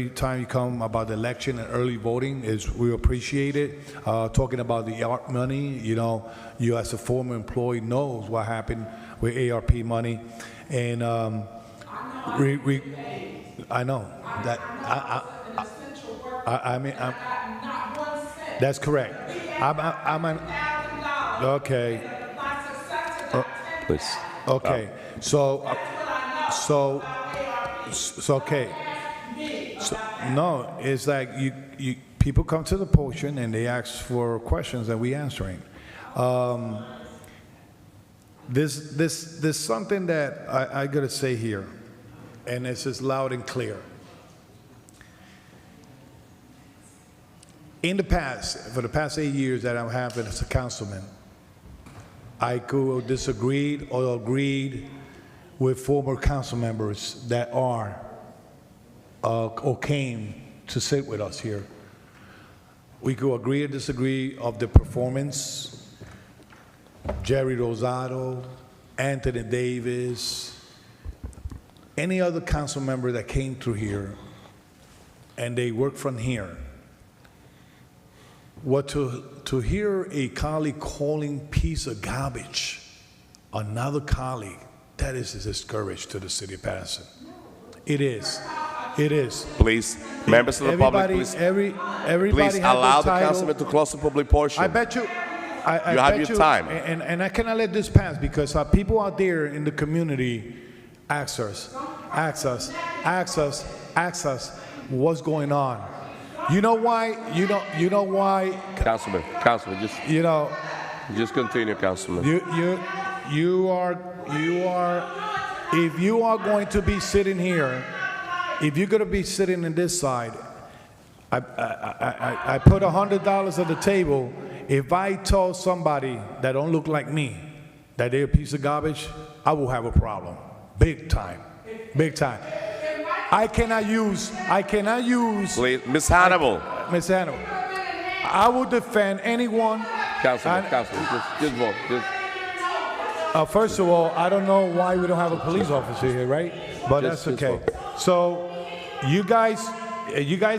time you come about the election and early voting. We appreciate it. Talking about the ARP money, you know, you as a former employee knows what happened with ARP money, and I know that I mean. That's correct. Okay. Please. Okay. So okay. So, no, it's like you people come to the podium and they ask for questions and we answering. There's something that I gotta say here, and it's just loud and clear. In the past, for the past 8 years that I'm having as a councilman, I could disagree or agreed with former council members that are or came to sit with us here. We could agree or disagree of the performance. Jerry Rosado, Anthony Davis, any other council member that came through here and they work from here. What to hear a colleague calling piece of garbage another colleague, that is a discourage to the city of Paterson. It is. It is. Please, members of the public, please, everybody please allow the title. councilman to close the public portion. I bet you. You have your time. And I cannot let this pass because people out there in the community ask us, what's going on? You know why? You know why? Councilman, just just continue, Councilman. You are. If you are going to be sitting here, if you're going to be sitting in this side, I put $100 on the table. If I told somebody that don't look like me that they're a piece of garbage, I will have a problem, big time, big time. I cannot use. Please, Ms. Hannibal. Ms. Hannibal, I will defend anyone Councilman, just vote. First of all, I don't know why we don't have a police officer here, right? But Just- that's just okay. So you guys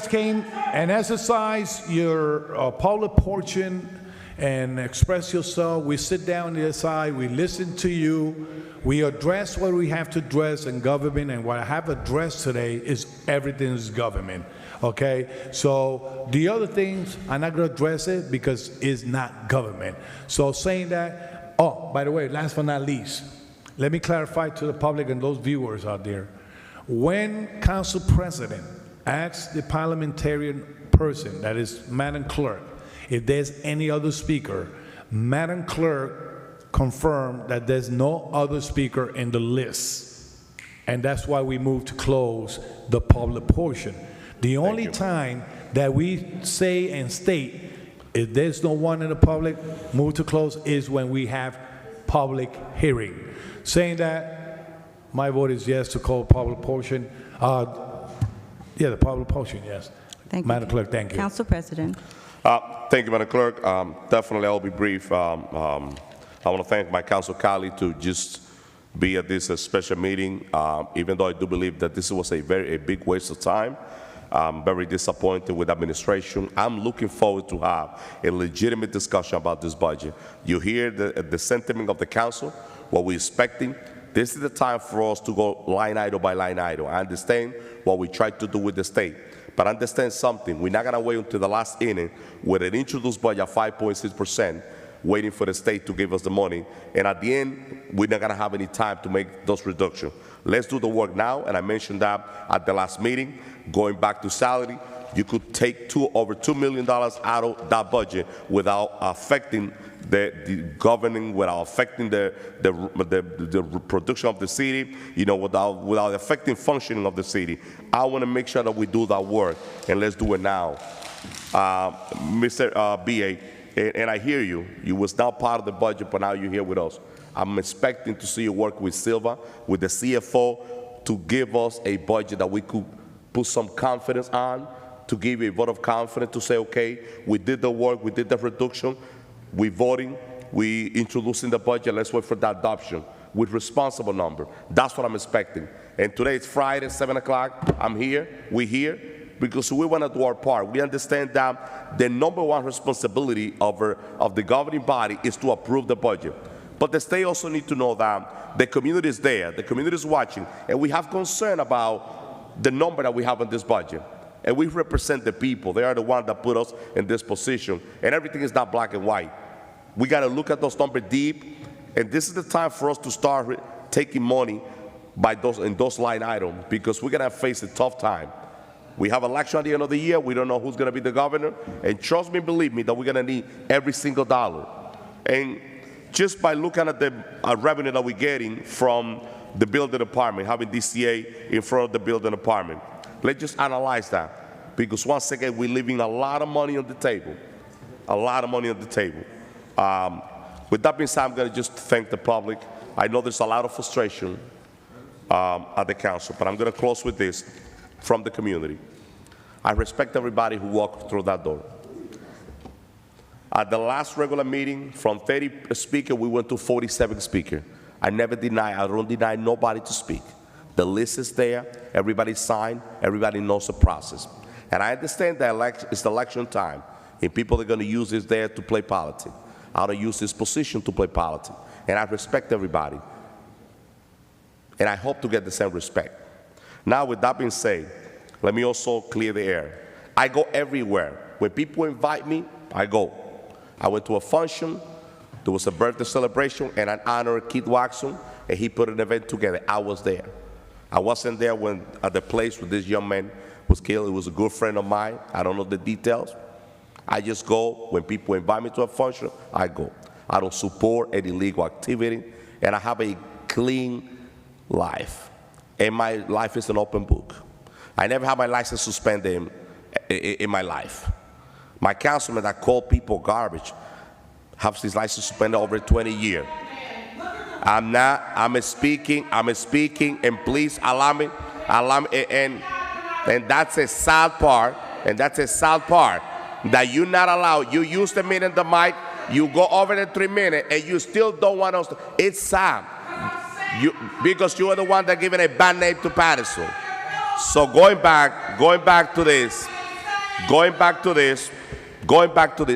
came and exercised your public portion and express yourself. We sit down on the other side, we listen to you, we address what we have to address in government, and what I have addressed today is everything is government, okay? So the other things, I'm not gonna address it because it's not government. So saying that, oh, by the way, last but not least, let me clarify to the public and those viewers out there. When Council President asks the parliamentarian person, that is Madam Clerk, if there's any other speaker, Madam Clerk confirmed that there's no other speaker in the list. And that's why we moved to close the public portion. The only time that we say and state, if there's no one in the public, move to close, is when we have public hearing. Saying that, my vote is yes to call public portion. Yeah, the public portion, yes. Thank you. Madam Clerk, thank you. Council President. Thank you, Madam Clerk. Definitely, I'll be brief. I want to thank my council colleague to just be at this special meeting, even though I do believe that this was a big waste of time. I'm very disappointed with administration. I'm looking forward to have a legitimate discussion about this budget. You hear the sentiment of the council, what we're expecting. This is the time for us to go line item by line item. I understand what we tried to do with the state, but understand something. We're not going to wait until the last inning with an introduced budget of 5.6%, waiting for the state to give us the money. And at the end, we're not going to have any time to make those reductions. Let's do the work now, and I mentioned that at the last meeting. Going back to salary, you could take over $2 million out of that budget without affecting the governing, without affecting the production of the city, without affecting functioning of the city. I want to make sure that we do that work, and let's do it now. Mr. B.A., and I hear you. You was not part of the budget, but now you're here with us. I'm expecting to see you work with Silva, with the CFO, to give us a budget that we could put some confidence on, to give you a vote of confidence to say, okay, we did the work, we did the reduction, we voting, we introducing the budget, let's wait for the adoption with responsible number. That's what I'm expecting. And today it's Friday, 7 o'clock, I'm here, we're here, because we want to do our part. We understand that the number one responsibility of the governing body is to approve the budget. But the state also need to know that the community is there, the community is watching, and we have concern about the number that we have in this budget. And we represent the people. They are the ones that put us in this position. And everything is not black and white. We got to look at those numbers deep, and this is the time for us to start taking money in those line items, because we're going to face a tough time. We have election at the end of the year. We don't know who's going to be the governor. And trust me, believe me, that we're going to need every single dollar. And just by looking at the revenue that we're getting from the building department, having DCA in front of the building department, let's just analyze that. Because once again, we're leaving a lot of money on the table. A lot of money on the table. With that being said, I'm going to just thank the public. I know there's a lot of frustration at the council, but I'm going to close with this from the community. I respect everybody who walked through that door. At the last regular meeting, from 30 speakers, we went to 47 speakers. I don't deny nobody to speak. The list is there, everybody signed, everybody knows the process. And I understand that it's election time, and people are going to use this there to play politics. I don't use this position to play politics. And I respect everybody. And I hope to get the same respect. Now, with that being said, let me also clear the air. I go everywhere. When people invite me, I go. I went to a function, there was a birthday celebration, and I honored Keith Watson, and he put an event together. I was there. I wasn't there when at the place where this young man was killed. It was a good friend of mine. I don't know the details. I just go. When people invite me to a function, I go. I don't support any illegal activity, and I have a clean life. And my life is an open book. I never had my license suspended in my life. My councilman that called people garbage has his license suspended over 20 years. I'm speaking, and please allow me, and that's a sad part, that you're not allowed. You used to me in the mic, You go over the 3 minutes and you still don't want us to. It's sad. Because you are the one that giving a bad name to Paterson. So going back to this,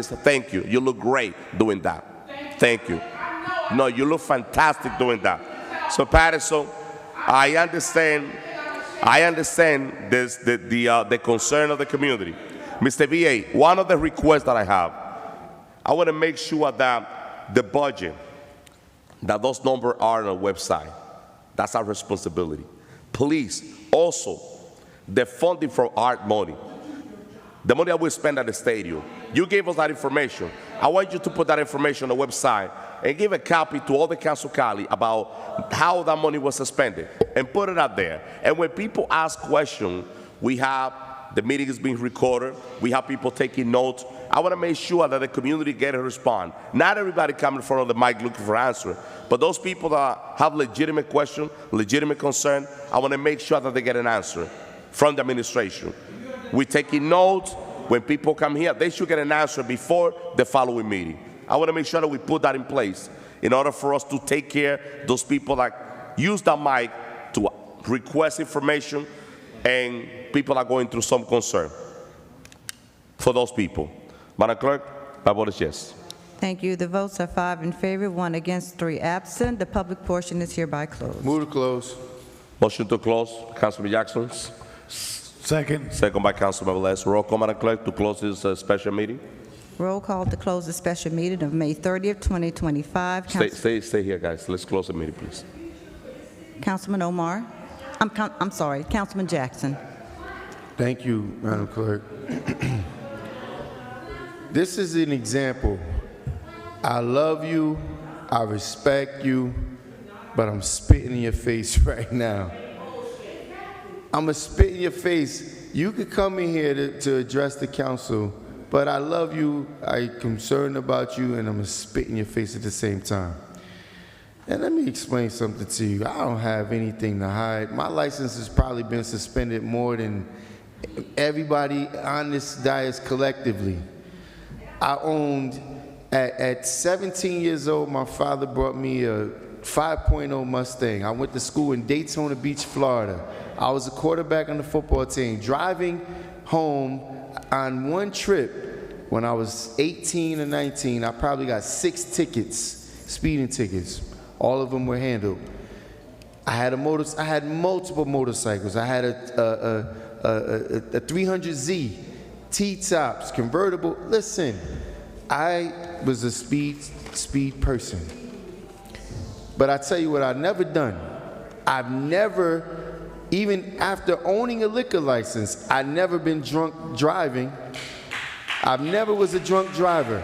thank you. You look great doing that. Thank you. No, you look fantastic doing that. So Paterson, I understand this, the concern of the community. Mr. VA, one of the requests that I have, I want to make sure that the budget, that those numbers are on the website. That's our responsibility. Please, also, the funding for art money, the money that we spend at the stadium, you gave us that information. I want you to put that information on the website and give a copy to all the council colleagues about how that money was expended and put it out there. And when people ask questions, we have the meeting is being recorded. We have people taking notes. I want to make sure that the community get a response. Not everybody coming in front of the mic looking for answer, but those people that have legitimate questions, legitimate concern, I want to make sure that they get an answer from the administration. We're taking notes. When people come here, they should get an answer before the following meeting. I want to make sure that we put that in place in order for us to take care of those people that use that mic to request information and people are going through some concern. For those people. Madam Clerk, my vote is yes. Thank you. The votes are 5 in favor, 1 against, 3 absent. The public portion is hereby closed. Move to close. Motion to close. Councilman Jackson. Second. Second by Councilman Velez. Roll call, Madam Clerk, to close this special meeting. Roll call to close the special meeting of May 30th, 2025. Stay here, guys. Let's close the meeting, please. Councilman Omar. I'm sorry, Councilman Jackson. Thank you, Madam Clerk. This is an example. I love you, I respect you, but I'm spitting in your face right now. I'm gonna spit in your face. You could come in here to address the council, but I love you, I'm concerned about you, and I'm gonna spit in your face at the same time. And let me explain something to you. I don't have anything to hide. My license has probably been suspended more than everybody on this dais collectively. I owned, at 17 years old, my father brought me a 5.0 Mustang. I went to school in Daytona Beach, Florida. I was a quarterback on the football team. Driving home on one trip when I was 18 or 19, I probably got 6 tickets, speeding tickets. All of them were handled. I had multiple motorcycles. I had a 300Z, T-tops, convertible. Listen, I was a speed person. But I tell you what I've never done. I've never, even after owning a liquor license, I've never been drunk driving. I've never was a drunk driver.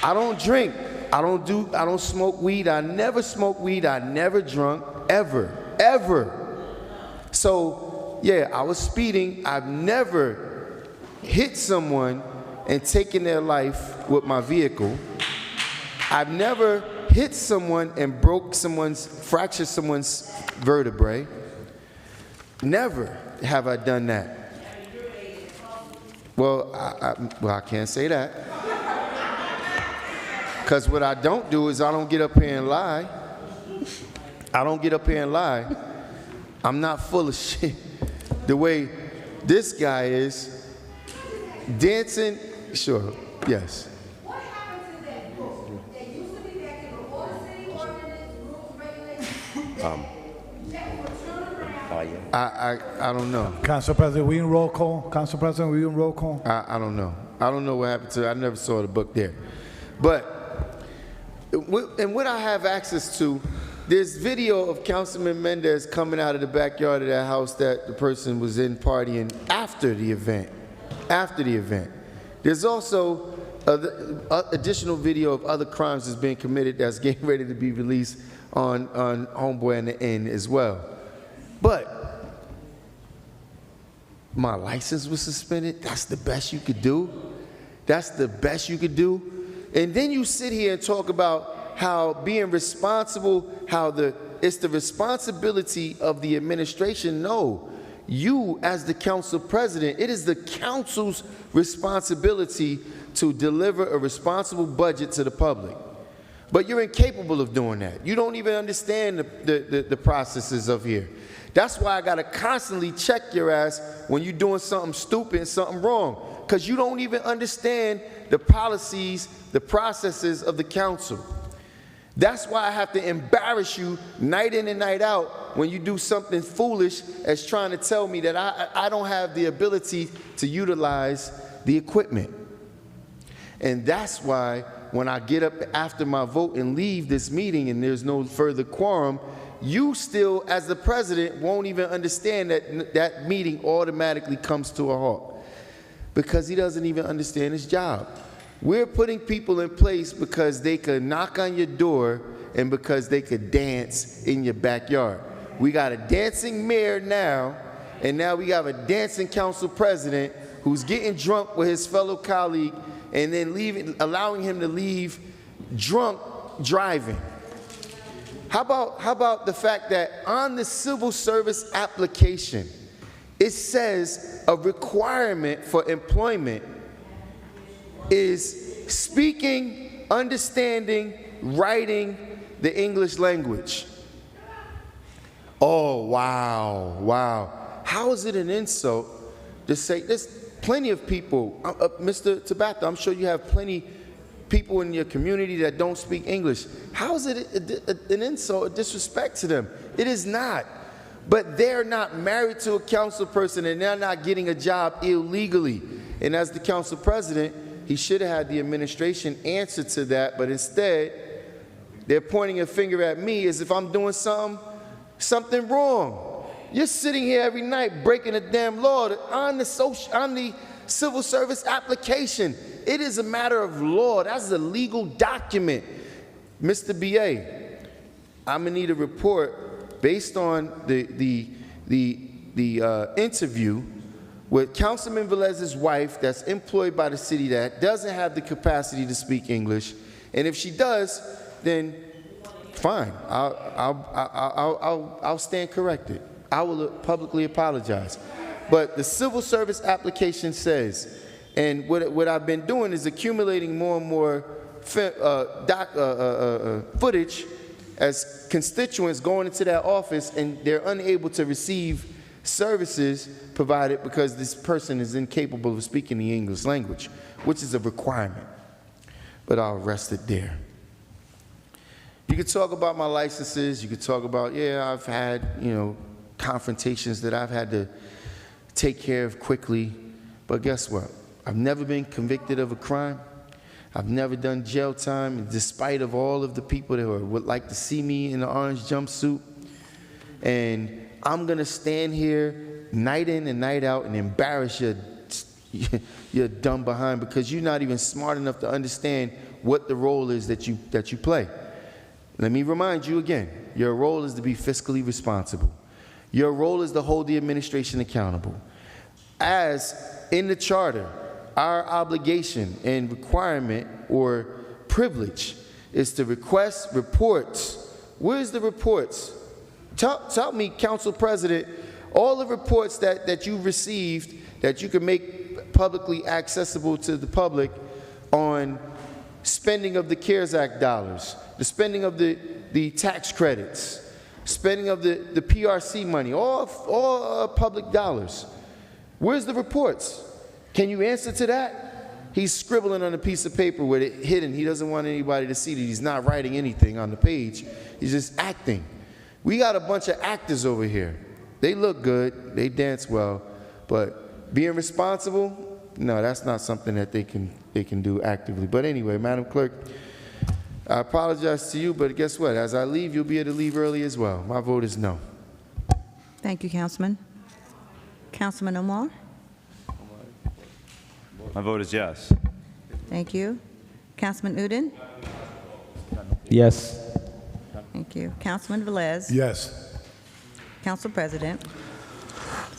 I don't drink. I don't smoke weed. I never smoked weed. I never drunk, ever. So, yeah, I was speeding. I've never hit someone and taken their life with my vehicle. I've never hit someone and fractured someone's vertebrae. Never have I done that. Well, I can't say that. Because what I don't do is I don't get up here and lie. I'm not full of shit. The way this guy is, dancing, sure, yes. I don't know. Council President, we in roll call? Council President, we in roll call? I don't know. I don't know what happened to it. I never saw the book there. But, and what I have access to, there's video of Councilman Mendez coming out of the backyard of that house that the person was in partying after the event. There's also additional video of other crimes that's being committed that's getting ready to be released on Homeboy and the Inn as well. But my license was suspended. That's the best you could do? And then you sit here and talk about how being responsible, it's the responsibility of the administration. No, you as the council president, it is the council's responsibility to deliver a responsible budget to the public. But you're incapable of doing that. You don't even understand the processes of here. That's why I got to constantly check your ass when you're doing something stupid and something wrong, because you don't even understand the policies, the processes of the council. That's why I have to embarrass you night in and night out when you do something foolish as trying to tell me that I don't have the ability to utilize the equipment. And that's why when I get up after my vote and leave this meeting and there's no further quorum, you still, as the president, won't even understand that that meeting automatically comes to a halt, because he doesn't even understand his job. We're putting people in place because they could knock on your door and because they could dance in your backyard. We got a dancing mayor now, and now we have a dancing council president who's getting drunk with his fellow colleague and then allowing him to leave drunk driving. How about the fact that on the civil service application, it says a requirement for employment is speaking, understanding, writing the English language. Oh, wow, wow. How is it an insult to say, there's plenty of people, Mr. Tabata, I'm sure you have plenty people in your community that don't speak English. How is it an insult, a disrespect to them? It is not. But they're not married to a council person and they're not getting a job illegally. And as the council president, he should have had the administration answer to that, but instead, they're pointing a finger at me as if I'm doing something wrong. You're sitting here every night breaking the damn law on the civil service application. It is a matter of law. That's a legal document. Mr. B.A., I'm gonna need a report based on the interview with Councilman Velez's wife that's employed by the city that doesn't have the capacity to speak English. And if she does, then fine, I'll stand corrected. I will publicly apologize. But the civil service application says, and what I've been doing is accumulating more and more footage as constituents going into that office and they're unable to receive services provided because this person is incapable of speaking the English language, which is a requirement. But I'll rest it there. You could talk about my licenses. You could talk about, yeah, I've had, confrontations that I've had to take care of quickly. But guess what? I've never been convicted of a crime. I've never done jail time, despite of all of the people that would like to see me in the orange jumpsuit. And I'm going to stand here night in and night out and embarrass your dumb behind because you're not even smart enough to understand what the role is that you play. Let me remind you again, your role is to be fiscally responsible. Your role is to hold the administration accountable. As in the charter, our obligation and requirement or privilege is to request reports. Where's the reports? Tell me, Council President, all the reports that you received that you can make publicly accessible to the public on spending of the CARES Act dollars, the spending of the tax credits, spending of the PRC money, all public dollars. Where's the reports? Can you answer to that? He's scribbling on a piece of paper with it hidden. He doesn't want anybody to see that he's not writing anything on the page. He's just acting. We got a bunch of actors over here. They look good, they dance well, but being responsible, no, that's not something that they can do actively. But anyway, Madam Clerk, I apologize to you, but guess what? As I leave, you'll be able to leave early as well. My vote is no. Thank you, Councilman. Councilman Omar? My vote is yes. Thank you. Councilman Udine? Yes. Thank you. Councilman Velez? Yes. Council President?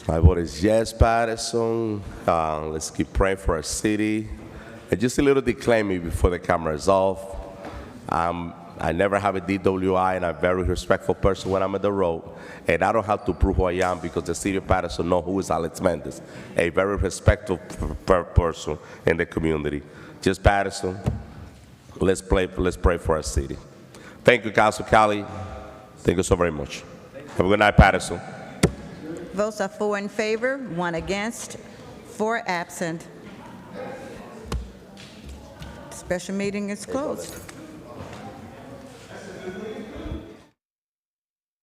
My vote is yes, Paterson. Let's keep praying for our city. And just a little disclaimer before the camera is off. I never have a DWI, and I'm a very respectful person when I'm at the road. And I don't have to prove who I am because the city of Paterson knows who is Alex Mendez, a very respectful person in the community. just Paterson. Let's pray for our city. Thank you, Council Cali. Thank you so very much. Have a good night, Paterson. Votes are 4 in favor, 1 against, 4 absent. Special meeting is closed.